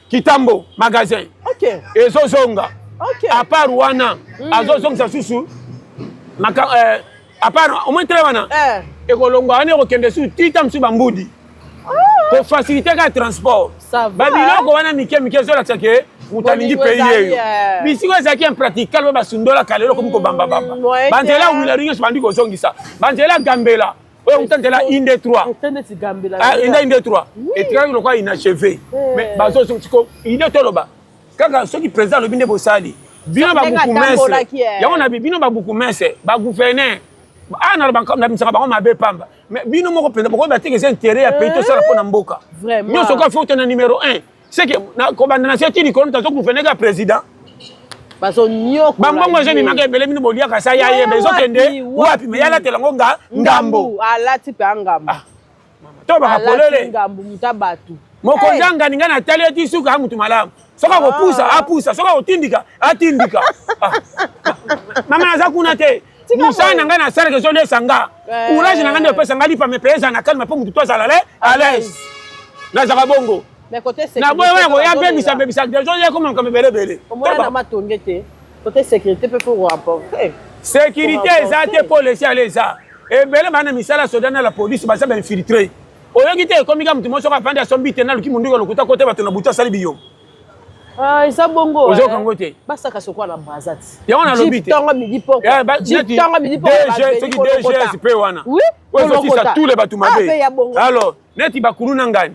[SPEAKER 2] Kitambo magasin.
[SPEAKER 3] OK.
[SPEAKER 2] Ezozonga.
[SPEAKER 3] OK.
[SPEAKER 2] À part wana azozong sa susu maka à part au moins train wana. Ekolongwa ani okende su tita msu bambudi. Pour faciliter le transport.
[SPEAKER 3] Ça va.
[SPEAKER 2] Babiloko wana mike zola tsake utalingi pays yeyo. Bisiko ezaki impraticable basundola kalelo comme ko bamba bamba. Banzela wila rinyo bandi ko zongisa. Banzela gambela. Oyo utantela inde 3.
[SPEAKER 3] Utende si gambela.
[SPEAKER 2] Ah inde 3. Et travail lokwa inachevé. Mais bazo soko inde toloba. Kaka soki président lobinde bosali. Bino ba beaucoup messe. Yango na bino ba beaucoup messe. Ba gouverneur. Ah na banka na bisaka bango mabe pamba. Mais bino moko penda bako ba teke intérêt ya pays to sala pona mboka.
[SPEAKER 3] Vraiment.
[SPEAKER 2] Nyo soko faut na numéro 1. C'est que na kobanda na seti ni konta to gouverneur ga président.
[SPEAKER 3] Baso nyoko.
[SPEAKER 2] Bambongo je mi maka bele bino bolia ka sa ya ye bezo kende. Wapi me yala telango ngambo.
[SPEAKER 3] Alati pe ngambo.
[SPEAKER 2] To ba polele.
[SPEAKER 3] Ngambo mutabatu.
[SPEAKER 2] Moko janga ninga na tali eti suka ha mutu malamu. Soka ko pusa, soka ko tindika, atindika. Mama naza kuna te. Musa nanga na sala ke zonde sanga. Courage nanga nde pesa ngali pa me pesa na kalma po mutu to sala le à l'aise. Na zaka bongo.
[SPEAKER 3] Mais côté sécurité.
[SPEAKER 2] Na boye ko ya bebisa de zonde ko manka belebele.
[SPEAKER 3] Comment na matongete. Côté sécurité peut pour rapporter.
[SPEAKER 2] Sécurité ezate police aleza. Et bele bana misala soda na la police ba sa ba infiltrer. Oyoki te komika mutu mo soka panda sombi te na luki mundu ko lokuta kote bato na buta sali biyo.
[SPEAKER 3] Ah, isa bongo.
[SPEAKER 2] Ozo kangote.
[SPEAKER 3] Basaka sokwa na Brazati.
[SPEAKER 2] Ya wana lobite.
[SPEAKER 3] Tonga midi poko.
[SPEAKER 2] Tonga midi poko. DG, ce qui DG c'est pe wana.
[SPEAKER 3] Oui.
[SPEAKER 2] Ouais, aussi ça tous les batou mabe. Alors, neti bakuru nangani.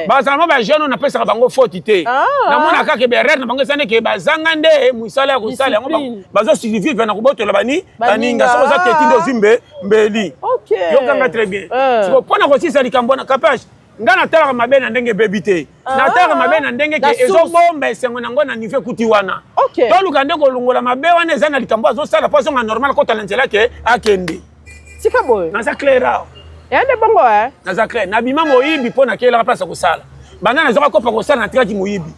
[SPEAKER 2] Ba salama ba jeune on appelle ça bango fortité. Na mona ka ke berer na bango sane ke bazanga nde musala ya kusala yango bazo survivre na kubotola bani baninga so za tetindo zimbe mbeli.
[SPEAKER 3] OK.
[SPEAKER 2] Yo kanga très bien. Siko pona ko sisa likambo na kapage. Nga natala mabe na ndenge bebite. Natala mabe na ndenge ke ezobomba esengo nango na niveau kuti wana. To luka ndeko longola mabe wana eza na likambo azo sala poso nga normal ko talentela ke akende.
[SPEAKER 3] Sika boy.
[SPEAKER 2] Na sa clair.
[SPEAKER 3] Ende bongo
[SPEAKER 2] Na za clair. Na bima moyibi pona ke la place ko sala. Banga na zoka ko pa ko sala na traki moyibi.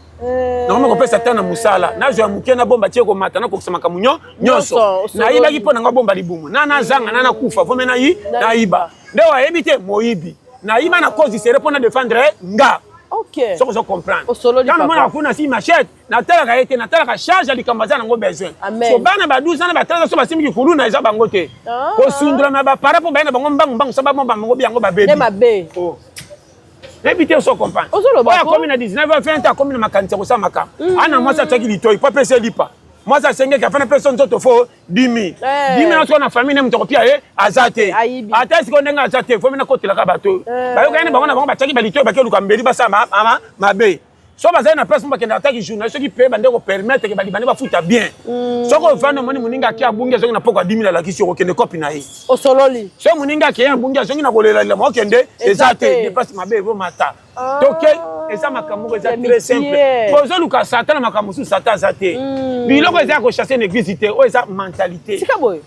[SPEAKER 2] Na ngoma ko pesa tana musala. Na zo muke na bomba tie ko mata na ko kusema kamunyo nyonso. Na yiba ki pona nga bomba libumu. Na zanga na kufa vome na yi na yiba. Ndewa yebite moyibi. Na ima na cause c'est répondre défendre nga.
[SPEAKER 3] OK.
[SPEAKER 2] Ça vous comprendre.
[SPEAKER 3] Quand
[SPEAKER 2] moi na kuna si machette, na tala ka ete na tala ka charge ali kambaza nango besoin. So bana ba 12 ans ba 13 ans so ba simiki kulu na eza bango te. Ko sundra ma ba para po bana bango mbangu sa ba bango biango ba bebi.
[SPEAKER 3] Ne mabe.
[SPEAKER 2] Oh. Répétez so comprendre. Oya comme na 19 20 ans comme na makanti ko sa maka. Ana moi ça taki litoi pas pese lipa. Moi ça senge ka fana personne to fo 10 000. 10 000 na so na famille na mtoko pia azate. Ata siko ndenga azate fo mena kotela ka bato. Ba yo kana bango na bango ba taki ba litoi ba ke luka mbeli ba sa mabe. So ba za na place mba kenda ataki journal so ki pe bande ko permettre ke ba libane ba futa bien. So ko vana moni muninga ki abunge so na poko 10 000 la ki so kende copy na yi.
[SPEAKER 3] O sololi.
[SPEAKER 2] So muninga ki abunge so na kolela la mo kende ezate de place mabe vo mata. Toke eza makambo eza très simple. Bozo luka satan makambo su satan zate. Biloko eza ko chasser l'église o eza mentalité.
[SPEAKER 3] Sika boy.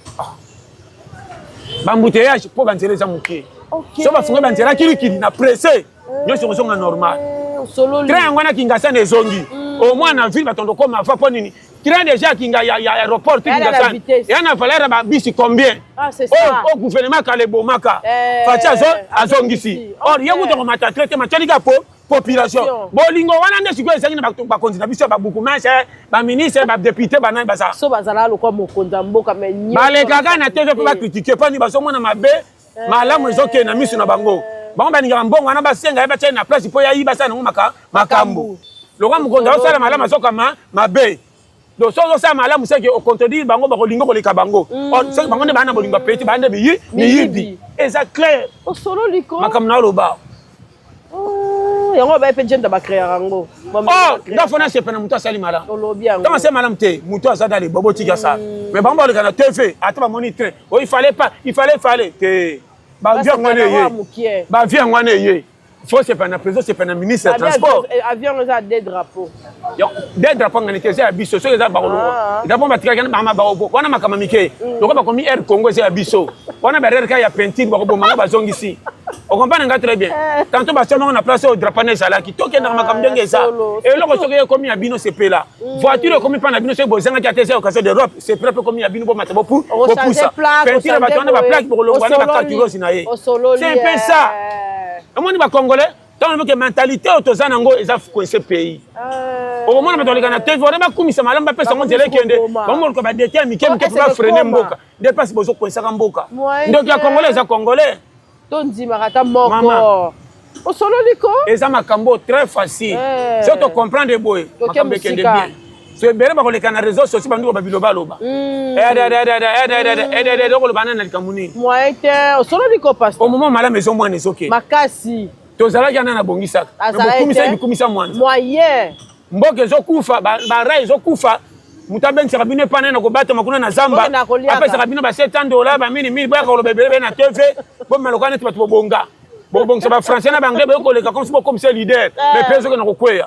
[SPEAKER 2] Bambouteillage po banzela eza muke. So ba funga banzela kilikili na pressé. Nyoso zonga normal. Train ngwana kinga sana ezongi. Au moins na ville batondo koma fa po nini. Train déjà kinga ya aéroport kinga sana. Ya na valeur ba bisi combien?
[SPEAKER 3] Ah c'est ça.
[SPEAKER 2] Au gouvernement kalebo maka. Fatia azongisi. Or yeku to mata traiter machali ka population. Bolingo wana nde siko ezangi na bakonzi na biso ba beaucoup mais ba ministre ba député ba nani basa.
[SPEAKER 3] So bazala lokwa mokonza mboka mais nyo.
[SPEAKER 2] Baleka kana teze pe ba critiquer pa ni baso mona mabe malamu ezoke na misu na bango bango baningaka mbongo wana basenga ye batie na place mpo yayi basala nango makambo lokola mokonzi azosala malamu azokama mabe donc soki ozosala malamu seke ocontredire bango bakolinga koleka bango soki bango nde baa na bolingo apeti baa nde miyibi eza clair makambo na oloba
[SPEAKER 3] yango baye mpe jenda bakreaka yango
[SPEAKER 2] nga fona sepena moto asali malamu ntango asali malamu te moto aza dale bobo tiki asala mais bango baleka na tv ata bamoni train o il fallait te bavie yango wana eye bavie yango wana eye faut sepena président sepena ministre ya transport
[SPEAKER 3] avion eza des drapeaux
[SPEAKER 2] ngani te eza ya biso soki eza bakolongo drapeau batikaki bakama bakobo wana makama mike loko bakomi air congo eza ya biso wana barereka ya peinture bakobomanga bazongisi okomprendre nga très bien tantôt basomango na place oyo drapeau na ezalaki tokendaka makambo ndenge eza eloko soki ekomi ya bino sepela voiture ekomi mpa na bino soki bozangaki ate eza occasion d'Europe sepela mpe ekomi ya bino bomata bopusa peinture bato wana baplake bokolongwa na bacarturosi na ye c'est un peu ça omoni bacongolais ntango noke mentalité oyo toza nango eza coince pays okomona bato baleka na tv wana bakumisa malamu bapesa yango nzela ekende bamoluka badete ya mike mike mpo bafrene mboka nde mpasi bozokoinsaka mboka ndoki ya congolais eza congolais
[SPEAKER 3] tondimaka ta moko osololi ko
[SPEAKER 2] eza makambo très facile so tocomprendre boye makambo ekende bien so ebele bakoleka na réseau sociaux banduko babilobaloba okoloba nani na likambo nini
[SPEAKER 3] moyen te osololi ko pasteur
[SPEAKER 2] au moment malamu ezomwana ezoke
[SPEAKER 3] makasi
[SPEAKER 2] tozalaki ana na bongisaka bokumisa bikumisa mwanza
[SPEAKER 3] moyen
[SPEAKER 2] mboka ezokufa bara ezokufa moto abengisaka bino epana na kobatama kuna na zamba apesaka bino ba $700 baminimini boyaka koloba ebele na tv bomaloka neti bato bobonga bobongisa bafrançais na banglais boyokoleka comme si bokomisa leader mais mpe ezoke na kokweya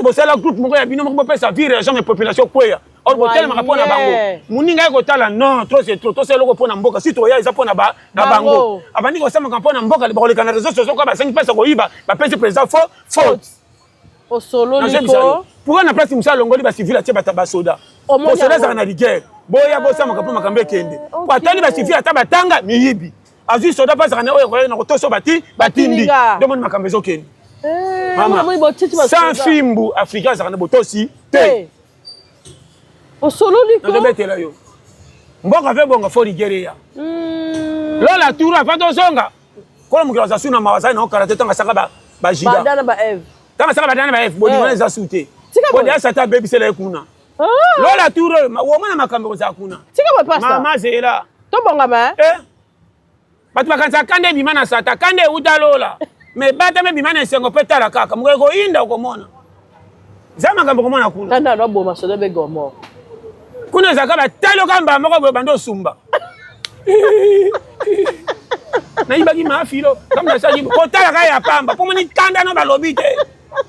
[SPEAKER 2] bosala groupe moko ya bino moko bopesa vie région ya population kweya or botelemaka mpo na bango moninga ye kotala non trop c'est trop tosala eloko mpo na mboka si toya eza mpo na bango abandi kosamaka mpo na mboka bakoleka na réseau sociaux kwa basengi mpesa koyiba bapesi président faute
[SPEAKER 3] osololiko
[SPEAKER 2] pourquoi na place mosala longoli bacivile atie basoda bosoda ezaka na rigueur boya bosamaka mpo makambo ekende po atali bacivile ata batanga miyibi azwi soda mpo azaka na oyo ekoyaki na kotoso batindi nde moni makambo ezokende sans fimbu africain azaka na botosi te
[SPEAKER 3] osololiko
[SPEAKER 2] nazobetela yo mboka ve bonga fo rigere ya lola turu afa tozonga kola mokili aza su na mawa azali na okala te ntango asaka bajida ntango asaka badana ba eve bodingana eza su te bodi asata abebisela ye kuna lola turu womona makambo kozala kuna mama zela
[SPEAKER 3] tobongama
[SPEAKER 2] bato bakanisaka kande ebima na sata kande euta lola me bata me bima na esengo mpe tala kaka mokoki koyinda okomona eza makambo komona kuna
[SPEAKER 3] tanda noboma sodo be gomo
[SPEAKER 2] kuna ezalaka batali okamba moko boye bandi osumba nayibaki mafilo kamnasaki kotalaka ya pamba mpo moni kanda no balobi te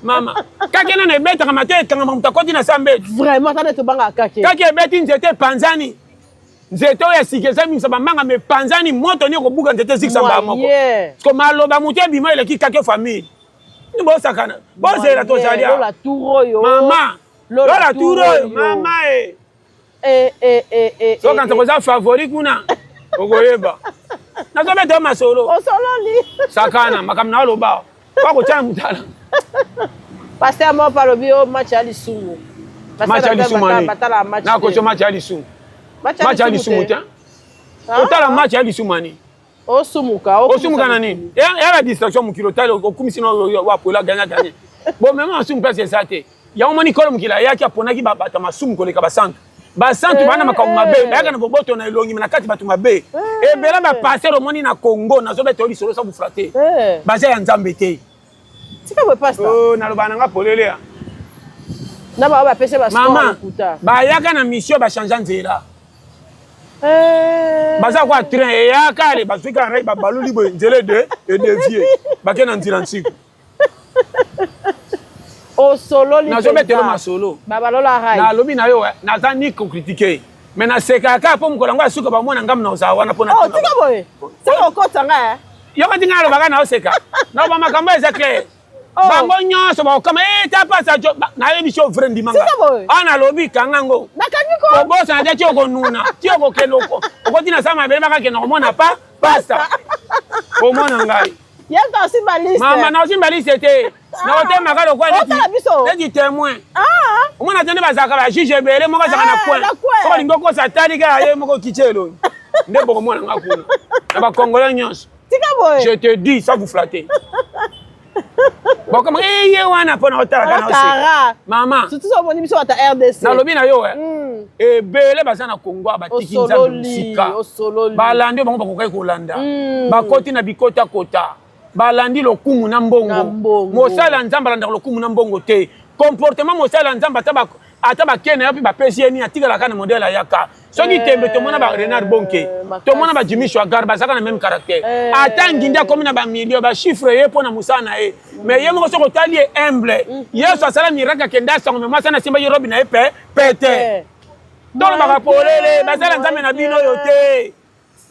[SPEAKER 2] mama kake nano ebetaka mato ekangama moto akoti na sambeti
[SPEAKER 3] vraiment tanda tobanga kake
[SPEAKER 2] ebeti nzete epanzani nzete oyo esika ezamimisa bambanga me epanzani moto ni ekobuka nzete ezikisa mbaa moko sko maloba moto ebima eleki kake famille ni bosakana bozela tozali mama lola turo oyo mama soka nzoko eza favori kuna okoyeba nazobeta masolo sakana makambo na oloba wakotala mutala
[SPEAKER 3] paster mo palobi o match ya lisumu
[SPEAKER 2] nakoso match ya lisumu match ya lisumu te otala match ya lisumu ani osumuka na nini ya ba distraction mokili otali okumisi no wapola ganya bon mema masumu place eza te yango moni kolo mokili ayaki aponaki bato masumu koleka basantu basantu bana makambo mabe bayaka na boboto na elongi na kati bato mabe ebela bapaster omoni na Congo nazobeta lisolo sa bufra te baza ya nzambe te naloba nanga polele ya mama bayaka na mission bachangea nzela baza kwa train eyaka ale bazwika rai babaluli boye nzela edevie bake na nzela nsiku nazobetelo masolo nalobi na yo naza ni kokritike me nasekaka mpo mokolo yango asuka bamona ngamu na ozala wana mpona yoka tinga alobaka na oseka na bamakambo eza clair bango nyonso bakokama tapasa nayebi so vrai ndimanga ana lobi kangango kobosa na te ti okonuna ti okokende okotina sa mabele bakakende komona pasta omona ngai mama na osimba liste te na otemaka lokwa neti témoin omona te nde bazalaka bajuge ebele moko azalaka na coin so balingi okosa tali kaka ye moko kitie elongi nde boko mwana nga kuna na ba congolais nyonso je te dis ça vous flatter boko ye wana pona otala kana mama
[SPEAKER 3] surtout so boni biso ata RDC
[SPEAKER 2] na lobi na yo ebele baza na Congo batiki nzambe musika balandi bango bakokai kolanda bakoti na bikota kota balandi lokumu na mbongo mosala nzambe alanda lokumu na mbongo te comportement mosala nzambe ata bakene yapi bapesi yeni atikala na modèle ayaka soki tembe tomona ba Renard Bonke tomona ba Jimmy Chwagar bazaka na même caractère ata nginda komi na ba million ba chiffre ye pona musana ye mais ye moko soko tali humble yeso asala miracle kenda sango mais masana simba ye robi na ye pete donc ba polele bazala nzambe na bino yote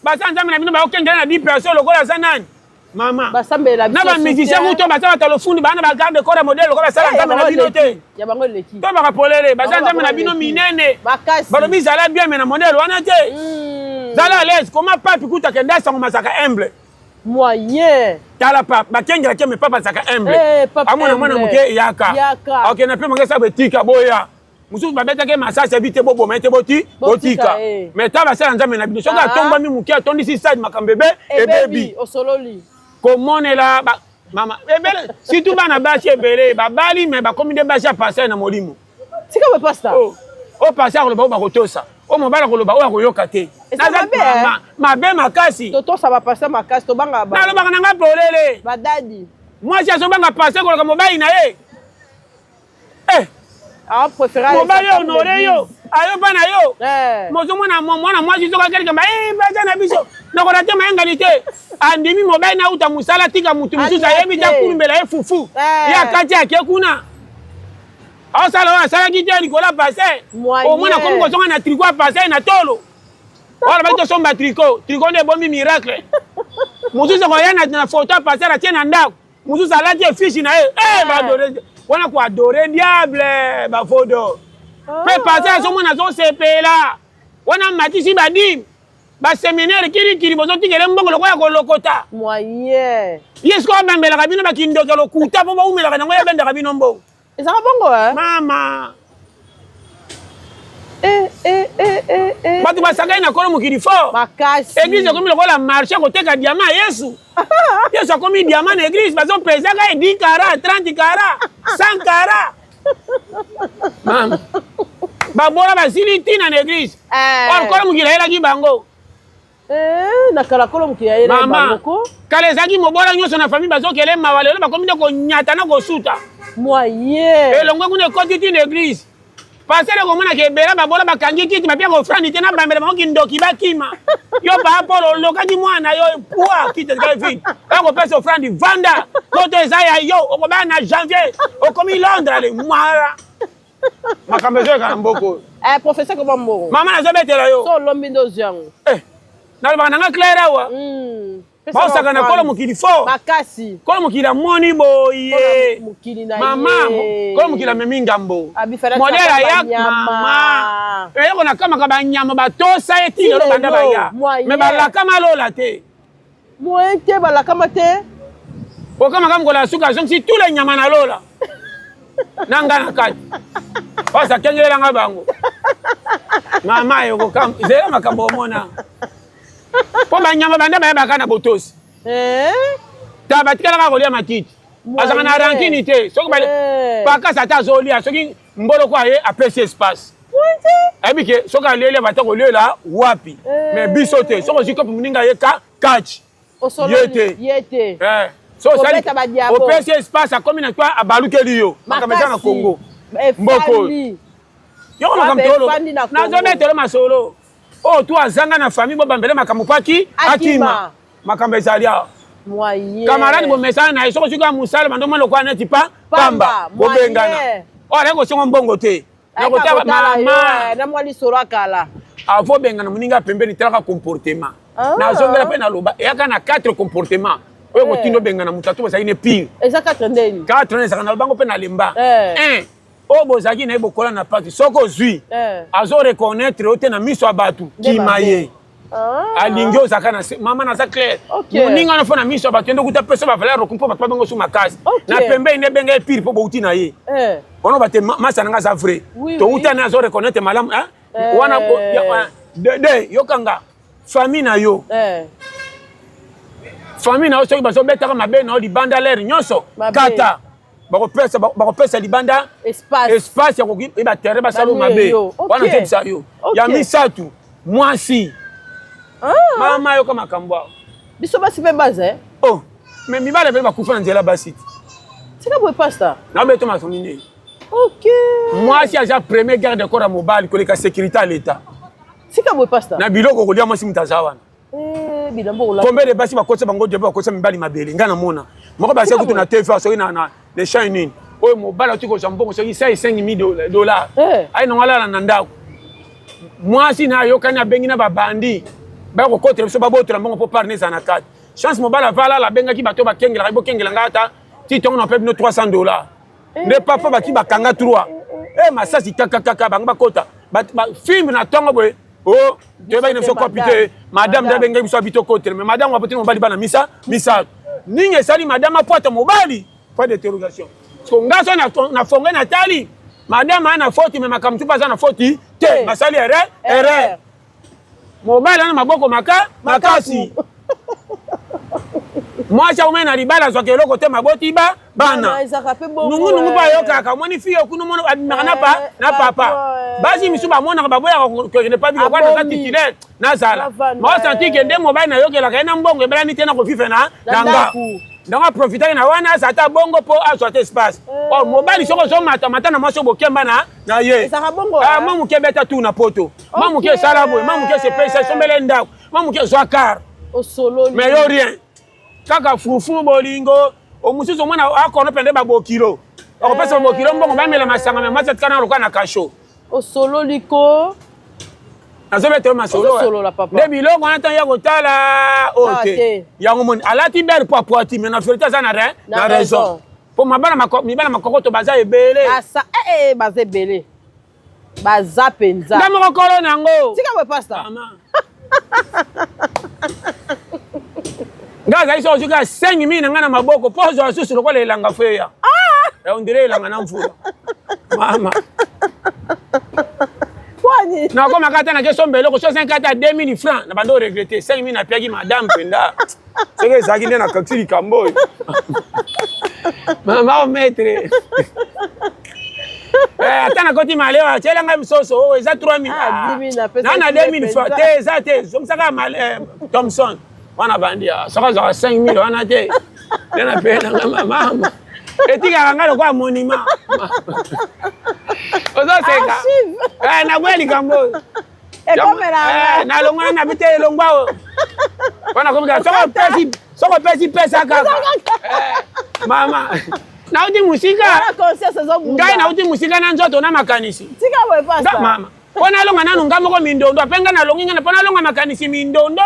[SPEAKER 2] bazala nzambe na bino ba okengela na 10 personnes lokola sanani mama
[SPEAKER 3] basambela
[SPEAKER 2] na ba musicien kuto basala talofundi bana ba garde corps modèle lokola sala nzambe na bino te
[SPEAKER 3] ya bango leki
[SPEAKER 2] to ba polele bazala nzambe na bino minene balobi zala bien mais na modèle wana te zala à l'aise comment papi kuta kenda sango masaka humble
[SPEAKER 3] moyen
[SPEAKER 2] tala papa bakengela ke me papa saka humble amona mwana muke yaka okay na pe mangesa betika boya mususu babeta ke masasa bite bobo mete botika mais ta basala nzambe na bino soka tomba mi muke atondi si side makambebe ebebi
[SPEAKER 3] osololi
[SPEAKER 2] komonela mama ebele surtout bana bachi ebele babali mais bakomi de bachi passer na molimo
[SPEAKER 3] tika be pasta
[SPEAKER 2] o passer ko ba kotosa o mobala ko loba o akoyoka te mabe makasi
[SPEAKER 3] toto ça va passer makasi to banga ba
[SPEAKER 2] na loba nanga polele
[SPEAKER 3] badadi
[SPEAKER 2] moi si aso banga passer ko loka mobali na ye
[SPEAKER 3] préféré
[SPEAKER 2] mobali honoré yo ayo bana yo mozo mwana moi si soka quelque ba baza na biso na ko rate maengalité andimi mobali na uta musala tika mutu mususa yebi ta kumbela ye fufu ya kati yake kuna asala wa sala kitani ko la passer au mwana comme ko songa na tricot passer na tolo wala ba to somba tricot ne bombi miracle mususa ko yana na photo passer la tiena ndako mususa la tie fiche na ba dore wana ko adorer diable ba fodo pe passer so mwana zo sepela wana matisi badim ba séminaire kiri bozo tikele mbongo lokoya ko lokota
[SPEAKER 3] moyen
[SPEAKER 2] yesko bambela kabino bakindoka lokuta po ba umela kana ngoya benda kabino mbongo
[SPEAKER 3] ezaka bongo
[SPEAKER 2] mama batu basaka na kolo mukiri fort
[SPEAKER 3] makasi
[SPEAKER 2] église komi lokola marché koteka diamant yesu akomi diamant na église bazo pesaka 10 carats 30 carats 100 carats mama babola basili tina na église or kolo mukiri ayelaki bango
[SPEAKER 3] na kala kolo mukiri ayelaki bango ko
[SPEAKER 2] kala ezalaki mobola nyonso na famille bazokele mawa lelo bakomi nde konyata na kosuta
[SPEAKER 3] moyen
[SPEAKER 2] elongwe kuna ekoti tina église pasere komona ke bela babola bakangi kiti mapia ko frani tena bambele bango ndoki bakima yo ba polo lokaki mwana yo poa kiti ka vite bango pesa frani vanda koto ezaya yo okoba na janvier okomi Londres le mara makambezo ka mboko
[SPEAKER 3] professeur ko bambo
[SPEAKER 2] mama na zobetela yo
[SPEAKER 3] so lombi ndozi yango
[SPEAKER 2] na ba nanga claire wa ba osaka na kolo mukili fort
[SPEAKER 3] makasi
[SPEAKER 2] kolo mukili moni boye
[SPEAKER 3] mukili na
[SPEAKER 2] mama kolo mukili memi ngambo modela ya mama yoko na kama ka nyama batosa eti lo banda baya me balaka malola te
[SPEAKER 3] moente balaka mate
[SPEAKER 2] o kama ngola suka jonsi tous les nyama na lola nanga na kati pasa kengela nga bango mama yoko kam zela makambo mona po banyama banda baya bakana botosi ta batikala ka kolia matiti azaka na rankini te soki bale paka sata zolia soki mbolo kwa ye apesi espace abike soki alele bata kolela wapi mais biso te soki ziko muninga ye kachi
[SPEAKER 3] yete
[SPEAKER 2] so sali opesi espace akomi na kwa abalukeli yo makameza na Congo mboko yo makamtolo na zobetelo masolo oh tu azanga na famille bo bambele makamupaki akima makambeza alia
[SPEAKER 3] moyen
[SPEAKER 2] camarade bo message na isoko suka musala bando mwana kwa neti pamba bo bengana oh lengo songo mbongo te lengo ta mama
[SPEAKER 3] na mwali soro kala
[SPEAKER 2] avo bengana muninga pembeni telaka comportement na zongela pe na loba yaka na 4 comportement oyo kotindo bengana mutatu basa ine pire
[SPEAKER 3] eza 4 ndeni
[SPEAKER 2] 4 neza na bango pe na lemba 1 o bozaki na ebokola na pati soko zwi azo reconnaître ote na miso abatu kimaye alingi ozaka na mama na za clair moninga na fona miso abatu ndo kuta pesa ba valeur rekumpo ba bango su makasi na pembe ine benga pire po bouti na ye ono bate masa nga za vrai to uta na azo reconnaître malam wana de yokanga famille na yo famille na yo soki bazobetaka mabe na yo libanda lere nyonso kata bakopesa libanda espace ya koki batere basala mabe wana tebisa yo ya misatu mwasi mama yoka makambo awo
[SPEAKER 3] biso basi mpe baza
[SPEAKER 2] oh mais mibale mpe bakufa na nzela basi
[SPEAKER 3] tika boye pasta
[SPEAKER 2] nabeto masoni nini
[SPEAKER 3] ok
[SPEAKER 2] mwasi aza premier garde corps ya mobali koleka sécurité à l'état
[SPEAKER 3] tika boye pasta
[SPEAKER 2] na biloko kolia mwasi mutaza wana combien de basi bakotisa bango debe bakotisa mibali mabele nga namona moko basi kutu na tv soki na le champ nini oyo mobali ati kozwa mbongo soki 5 dollars ayi nango alala na ndako mwasi na ayokani abengi na babandi bakokotela biso babotela mbongo mpo parne eza na kati chance mobali avalala abengaki bato bakengelaka bokengela ngai ata ti ntongo na mpe bino 300 dollars nde papa baki bakanga 3 masasi kakakaka bango bakota filme na ntongo boye oh toyebaki na biso kopi te madame nde abengaki biso abi tokotela mais madame wapoteli mobali bana misato ningi esali madame apwata mobali point d'interrogation so nga so na fonge na tali madame aya na foti me makambo tu mpe aza na foti te basali erreur mobali ana maboko makasi mwasi aumai na libala azwaka eloko te maboti bana nungunungu mpe ayokaka omoni fi okuna omona abimaka na papa basi misu bamonaka baboyaka kokende pa biko kwana aza titulaire nazala maosantike nde mobali nayokelaka ye na mbongo ebelani te na kofife na nga ndongo aprofitaki na wana aza ata bongo mpo azwa te espace mobali soko ozomata na mwasi obokemba na ye mwa moke ebeta tu na poto mwa moke esala boye mwa moke esepesa esombele ndako mwa moke ezwa kar mais yo rien kaka fufu bolingo omususu omwana akono pende babokilo akopesa babokilo mbongo bamela masanga me mwasi atikana lokola na kasho
[SPEAKER 3] osololiko
[SPEAKER 2] nazobetelo masolo nde biloko wana ntango ya kotala ote yango moni alati bere po apoati me na vérité aza na raison mpo mibala makokoto baza ebele
[SPEAKER 3] baza ebele baza mpenza
[SPEAKER 2] nde moko kolo nango
[SPEAKER 3] tika boye pasta
[SPEAKER 2] nga azali so ozuka 5000 na nga na maboko mpo ozwa susu lokola elanga feya ondire elanga na mvula mama nakomaka ata na keso mbeloko so 5 ata 2000 francs na bando regrete 5000 napiaki madame mpenda soki ezalaki nde na kakisi likambo oyo mama ometre ata nakoti malewa atyelanga misoso oyo eza 3000 na 2000 francs te eza te zomisaka Thomson wana bandia soki azwaka 5000 wana te nde napenanga mama etikaka nga lokola monima ozoseka naboya likambo oyo nalongwana na bite elongwa oyo wana komika soko opesi pesa kaka mama nauti musika ngai nauti musika na nzoto na makanisi mama mpo nalonga nanu nga moko mindondo ape nga nalongi nga mpo nalonga makanisi mindondo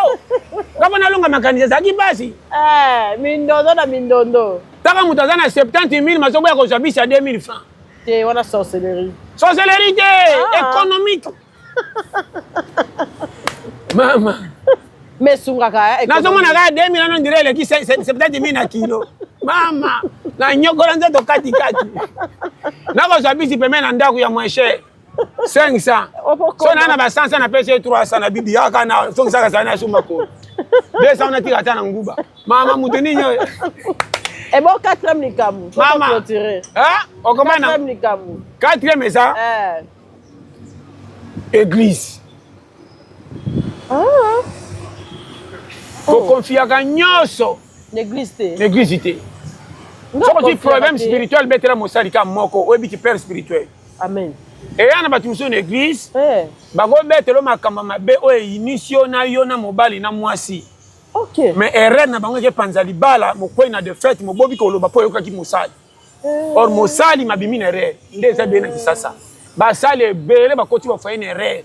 [SPEAKER 2] nga mpo nalonga makanisi ezalaki basi
[SPEAKER 3] mindondo na mindondo
[SPEAKER 2] taka moto aza na 70 000 mazoboya kozwa bisi ya 2000 francs
[SPEAKER 3] te wana sorcellerie
[SPEAKER 2] te économique mama
[SPEAKER 3] mesungaka
[SPEAKER 2] nazomona kaka 2000 ano ndire eleki 70 000 na kilo mama na nyokola nzoto katikati nakozwa bisi peme na ndako ya moins cher 500 so nana ba 100 na pesa 300 na bibi yaka na songisaka sana ya sumako 200 na tika ata na nguba mama mutu ninyo
[SPEAKER 3] ebo 4e likamu
[SPEAKER 2] mama okomana
[SPEAKER 3] 4e likamu
[SPEAKER 2] 4e eza église kokonfiaka nyonso l'église te soki problème spirituel betela mosali ka moko oyebiki père spirituel
[SPEAKER 3] amen
[SPEAKER 2] eya na bato mosusu na église bakobetela makambo mabe oyo eyinitio na yo na mobali na mwasi mais erreur na bango ekepanza libala mokwei na defete mobobi koloba mpo oyokaki mosali or mosali mabimi na erreur nde eza beye na kisasa basali ebele bakoti bafoye na erreur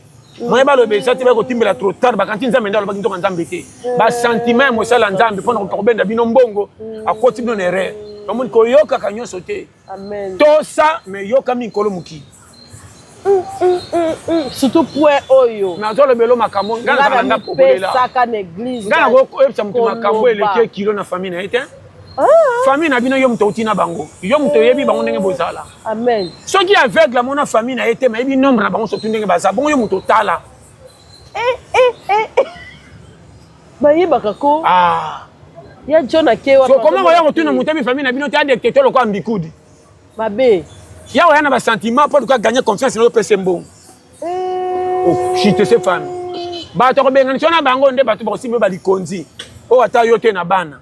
[SPEAKER 2] moye balobelisa te bakotimbela trop tard bakanti nzambe nde alobaki nzoka nzambe te basentiment ya mosali ya nzambe mpona kobenda bino mbongo akoti bino na erreur omoni koyokaka nyonso te tosa me yoka mikolo mokili
[SPEAKER 3] surtout point oyo
[SPEAKER 2] nazolobela makambo nga nakoyebisa moto makambo eleki kilo na famille na ye te famille na bino yo moto otina bango yo moto oyebi bango ndenge bozala soki aveugle amona famille na ye te mayebi nombre na bango surtout ndenge baza bongo yo moto otala
[SPEAKER 3] bayebaka ko ya John akewa
[SPEAKER 2] so comment oya kotuna mutemi famille na bino te adekte to lokwa mbikudi
[SPEAKER 3] mabe
[SPEAKER 2] ya oya na ba sentiment pour gagner confiance na pese mbongo oh chite ces femmes bato ko benga nchona bango nde bato ba simbe ba likonzi o ata yo te na bana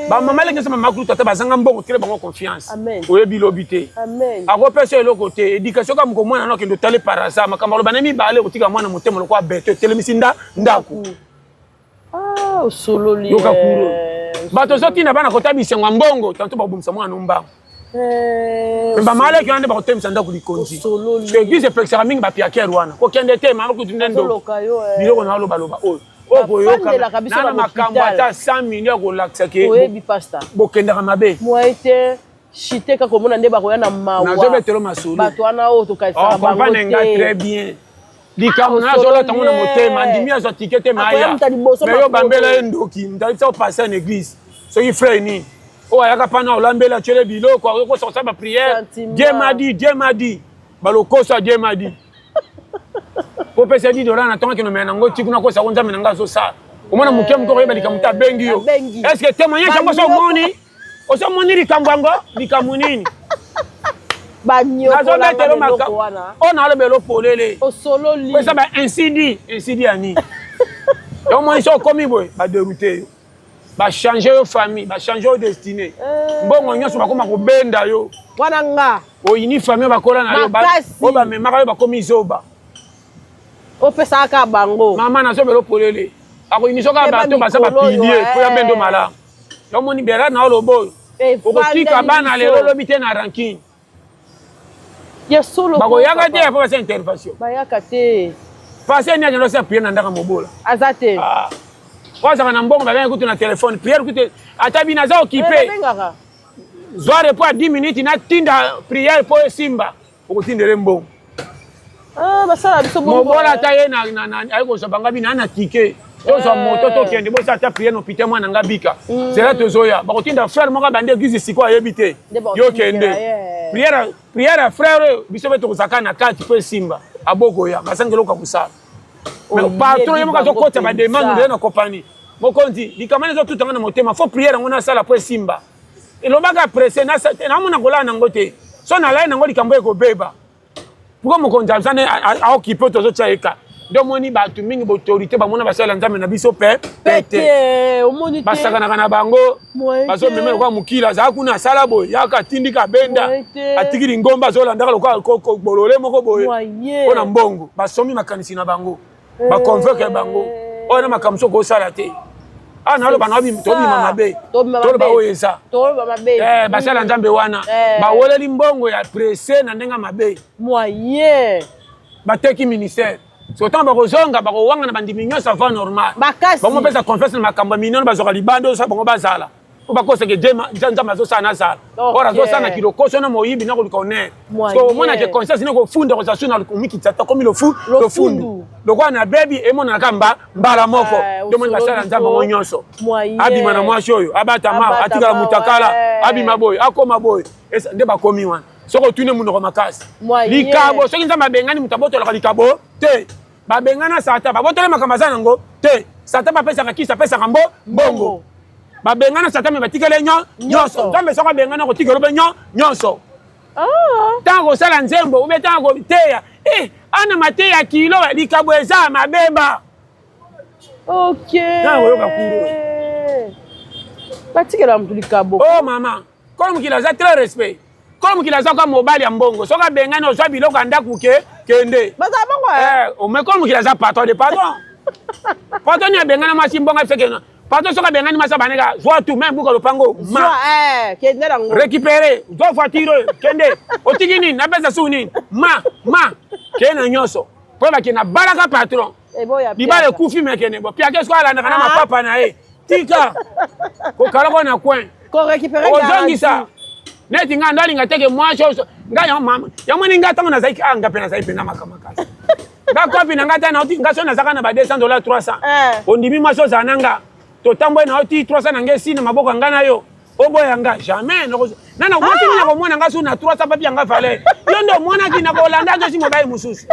[SPEAKER 2] ba mama lenge sama makulu tata bazanga mbongo tele bango confiance oyebi lobité
[SPEAKER 3] amen
[SPEAKER 2] ako pese lo côté éducation comme ko mwana no kendo tale parasa makamalo banami bale kotika mwana motema lokwa bete tele misinda ndaku
[SPEAKER 3] osololi
[SPEAKER 2] yoka kuro bato soti na bana kota bisengo mbongo tanto ba bumisa mwana nomba ba male ki ande ba kotemisa ndaku likonzi so église pexera mingi ba piaker wana ko kende te mama ko tundendo biloko na lo baloba o okoyoka na makambo ata 100 millions ko laksake
[SPEAKER 3] oyebi pastor
[SPEAKER 2] bokendaka mabe
[SPEAKER 3] moite chite ka komona nde bakoya na mawa
[SPEAKER 2] na zobetelo masolo
[SPEAKER 3] bato wana o to kaisa
[SPEAKER 2] bango comprendre nga très bien likamu na zola tango na motema ndimi azo tikete maya mais yo bambela endoki ndalitsa passer en église so il frère ni o ayaka pana olambela tshele biloko ko sortir ba prière Dieu m'a dit balokosa Dieu m'a dit po pesa di dola na tonga kino mena ngo tikuna ko sa konza mena ngazo sa omona muke mko yeba likamuta bengi yo est-ce que témoignage ngo so moni o so moni likambango likamunini
[SPEAKER 3] banyo
[SPEAKER 2] ko la betelo maka on a le belo polele
[SPEAKER 3] o solo li
[SPEAKER 2] pesa ba incidi ani yo mo so komi boy ba dérouter ba changer yo famille ba changer yo destinée mbongo nyoso bakoma ko benda yo
[SPEAKER 3] wana nga
[SPEAKER 2] o ini famille bakola na yo ba o ba memaka yo bakomi zoba
[SPEAKER 3] o pesa ka bango
[SPEAKER 2] mama na so belo polele ako ini so ka bato basa ba pilier po ya bendo mala yo moni bera na lobo o ko tika bana lelo lobite na ranking
[SPEAKER 3] ya solo
[SPEAKER 2] bako yaka te po sa intervention
[SPEAKER 3] bayaka te
[SPEAKER 2] passer ni ajalo sa prier na ndaka mobola
[SPEAKER 3] azate
[SPEAKER 2] kwa za na mbongo ba kutu na téléphone prier kutu ata bina za occupé zoare po 10 minutes na tinda prier po simba o kutindele mbongo
[SPEAKER 3] basala biso bongo
[SPEAKER 2] mobola ta ye na ayiko so banga bina na ticket to so moto to kende bo sa ta prier no pite mwana ngabika zela to zoya ba kotinda frère moko bande église siko ayebite yo kende prière frère biso beto kozaka na kati po simba aboko ya basangelo ka kusala mais patron ye moko zo kota ba demande de na compagnie mokonzi likamane zo tutanga na motema faut prière ngona sala po simba elobaka pressé na mona kola na ngote so na lai na ngoli kambo eko beba pourquoi mokonzi azane a occupé tozo tsaika ndo moni ba tu mingi autorité ba mona basala nzambe na biso pete
[SPEAKER 3] omoni te
[SPEAKER 2] basaka na bango baso memelo kwa mukila za kuna sala boy yaka tindika benda atikiri ngomba zo landaka lokwa bolole moko boy ona mbongo basomi makanisi na bango ba convoque bango ona makamso ko sala te na lo bana bi tobi mama be to ba oyesa
[SPEAKER 3] to ba mabe
[SPEAKER 2] basala nzambe wana ba woleli mbongo ya pressé na ndenga mabe
[SPEAKER 3] moyen
[SPEAKER 2] bateki ministère sotant bakozonga bakowanga na bandimi nyonso avant normal bango pesa confiance na makambo minene bazoka libando sa bango bazala po bakoseke nzambe azosala na sala ora azosala na kilokoso na moyibi na koluka honneur so omona ke conscience ne kofunda kozasu na komikitsa ta komi lofundu lokwa na bebi emonanaka mbala moko nde moni basala nzambe yango nyonso abima na mwasi oyo abata mawa atikala mutakala abima boye akoma boye nde bakomi wana soko tune munoko makasi likabo soki nzambe abengani mutu abotolaka likabo te babengana sata babotole makambo aza nango te sata bapesaka kisi apesaka mbongo babengana sata me batikele nyonso nzambe soko abengana kotikela obe nyonso ntango kosala nzembo ube ntango koteya ana mateya kilo likabo eza mabemba ntango oyoka kuro
[SPEAKER 3] batikela mutu likabo
[SPEAKER 2] o mama kono mokili aza très respect kono mokili aza kwa mobali ya mbongo soki abengani ozwa biloko ya ndaku kende omekono mokili aza patron de patron patron ni abengana mwasi mbongo afekena patron soki abengani mwasi abaneka zwa tu me mbuka lopango récupéré zwa voiture kende otiki nini napesa su nini ma kende na nyonso po bakena balaka patron libala ekufi mekene bo piake soki alandaka na mapapa na ye tika kokalako na coin ozongisa neti nga ndalinga teke mwasho nga yamwani nga tango nazaki nga pe nazaki pena makamakasi nga kopi na nga ta nauti nga so nazaka na ba $200 300 ondimi mwasho zananga totambo na oti 300 na nge sina maboko nga na yo oboya nga jamais nana mwasi mina komona nga so na 300 papi nga fale yo ndo mwana ki na kolanda zo si mobile mususu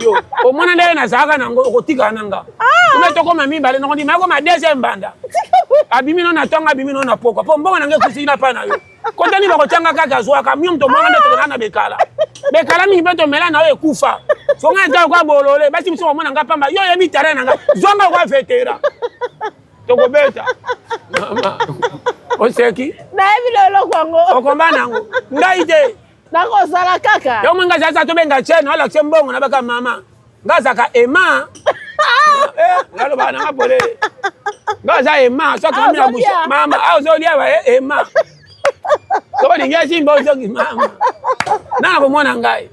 [SPEAKER 2] yo omwana ndele nazaka nango okotika nanga mais to comme mibale non dit mais comme deuxième banda abimi non na tonga abimi non na poko po mbongo nange kusina pa na yo kota ni bakotanga kaka zwaka myom to mwana to na bekala mingi beto mela na yo ekufa fonga ta kwa bolole basi mso mwana nga pamba yo yebi terrain nga zonga kwa vetera to ko beta mama oseki
[SPEAKER 3] na yebi lelo kwango
[SPEAKER 2] okomba nango ndaide
[SPEAKER 3] nako sala kaka
[SPEAKER 2] yo mwenga sasa to benga cheno ala chembongo na baka mama ngazaka ema lalo bana ngapole ngaza ema so kama na buso mama au zo lia ba ema so lingia simba zo mama na ko mona ngai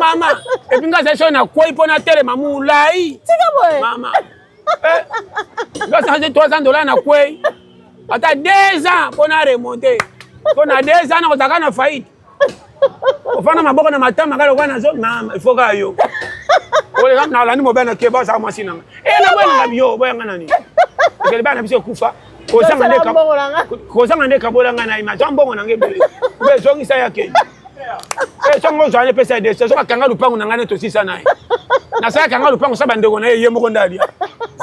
[SPEAKER 2] mama epinga session na koi pona tele mamu lai
[SPEAKER 3] tika boy
[SPEAKER 2] mama ngaza $300 na koi ata 2 ans pona remonter pona 2 ans na kotaka na faillite ofana maboko na matama ngalo kwa nazo mama ifoka yo ole kama na lani mobana ke ba sa masina na bwana ngabio boya ngana ni ngeli bana biso kufa ko sanga ndeka bola ngana ima tambongo nange bele be zongi sa yake songo zane pesa de so kanga lupango nangane to sisa naye na sa kanga lupango sa bandeko na ye moko ndalia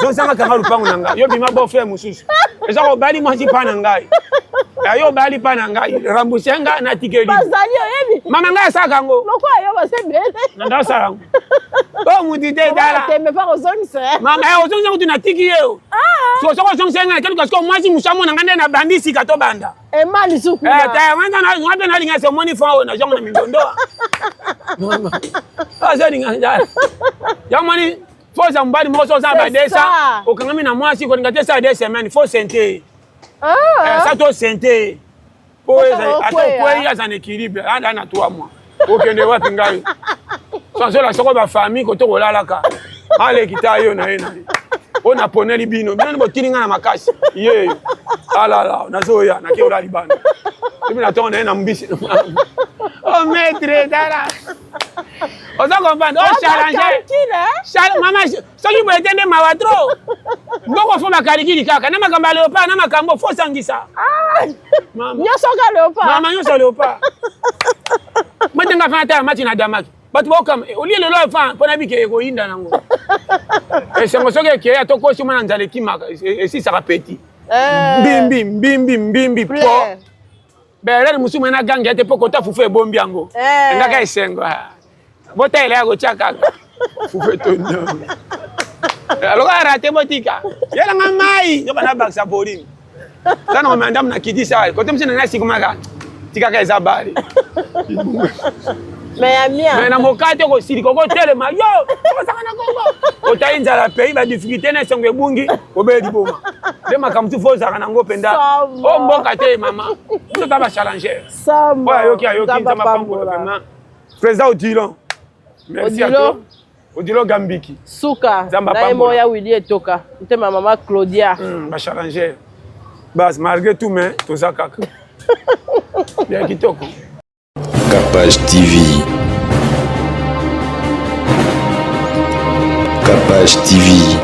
[SPEAKER 2] zo sanga kanga lupango nanga yo bima bo frère mususu eza ko bali mo pana ngai yo bali pana ngai rambusenga na tikeli
[SPEAKER 3] bazali yebi
[SPEAKER 2] mama ngai sa kango
[SPEAKER 3] lokwa yo basebele
[SPEAKER 2] nda sa oh mutite dala
[SPEAKER 3] tembe pa ozongisa
[SPEAKER 2] mama ozongisa kutu na tiki yo so ozongisa ngai kelu kasko mwasi musamo nangane na bandisi kato banda
[SPEAKER 3] emali sukuna
[SPEAKER 2] ta wanda na ngabe na linga se money fa na jongo na mindondo mama azali nganja ya mani foza mbali mo so za ba desa okangami na mwasi ko ngate sa de semaine fo sente ça to sente po ato ko ya za équilibre anda na 3 mois okende wapi ngai sanso la soko ba famille ko to kolalaka ale kitayo na ina ona poneli bino bino botilinga na makasi ye ala nazoya na ke olali bana bibi na tonga na mbisi oh maître dala ozo comprendre oh challenge mama soki bo etende mawatro mboko fo makarikili kaka na makamba leopa na makambo fo sangisa mama
[SPEAKER 3] nyoso ka leopa
[SPEAKER 2] mama nyoso leopa matenga fa ta mati na damaki batu bokam olie lelo fa pona bike ko inda nango esengo soke ke atoko shuma na nzale kimaka esi saka petit mbimbi po berere musumu na gangi ate poko ta fufu ebombi yango ngaka esengo bota ile yako chaka fufu tondo aloka arate botika yela ngamai yoba na baksa polini sana ngomandam na kidisa kote msina na sikumaka tikaka ezabali mais na mokate ko siliko ko telema yo ko saka na kongo otainza la pays ba difficulté na sengo ebungi obeli boma de makamtu fo saka na ngopenda o mboka te mama to ta ba challenger
[SPEAKER 3] samba
[SPEAKER 2] oya yoki nzamba pambo vraiment président Odilon merci à toi Odilon Gambiki
[SPEAKER 3] suka na moya Willy etoka ntema mama Claudia
[SPEAKER 2] ba challenger bas malgré tout mais to saka bien kitoko
[SPEAKER 1] Capage TV. Capage TV.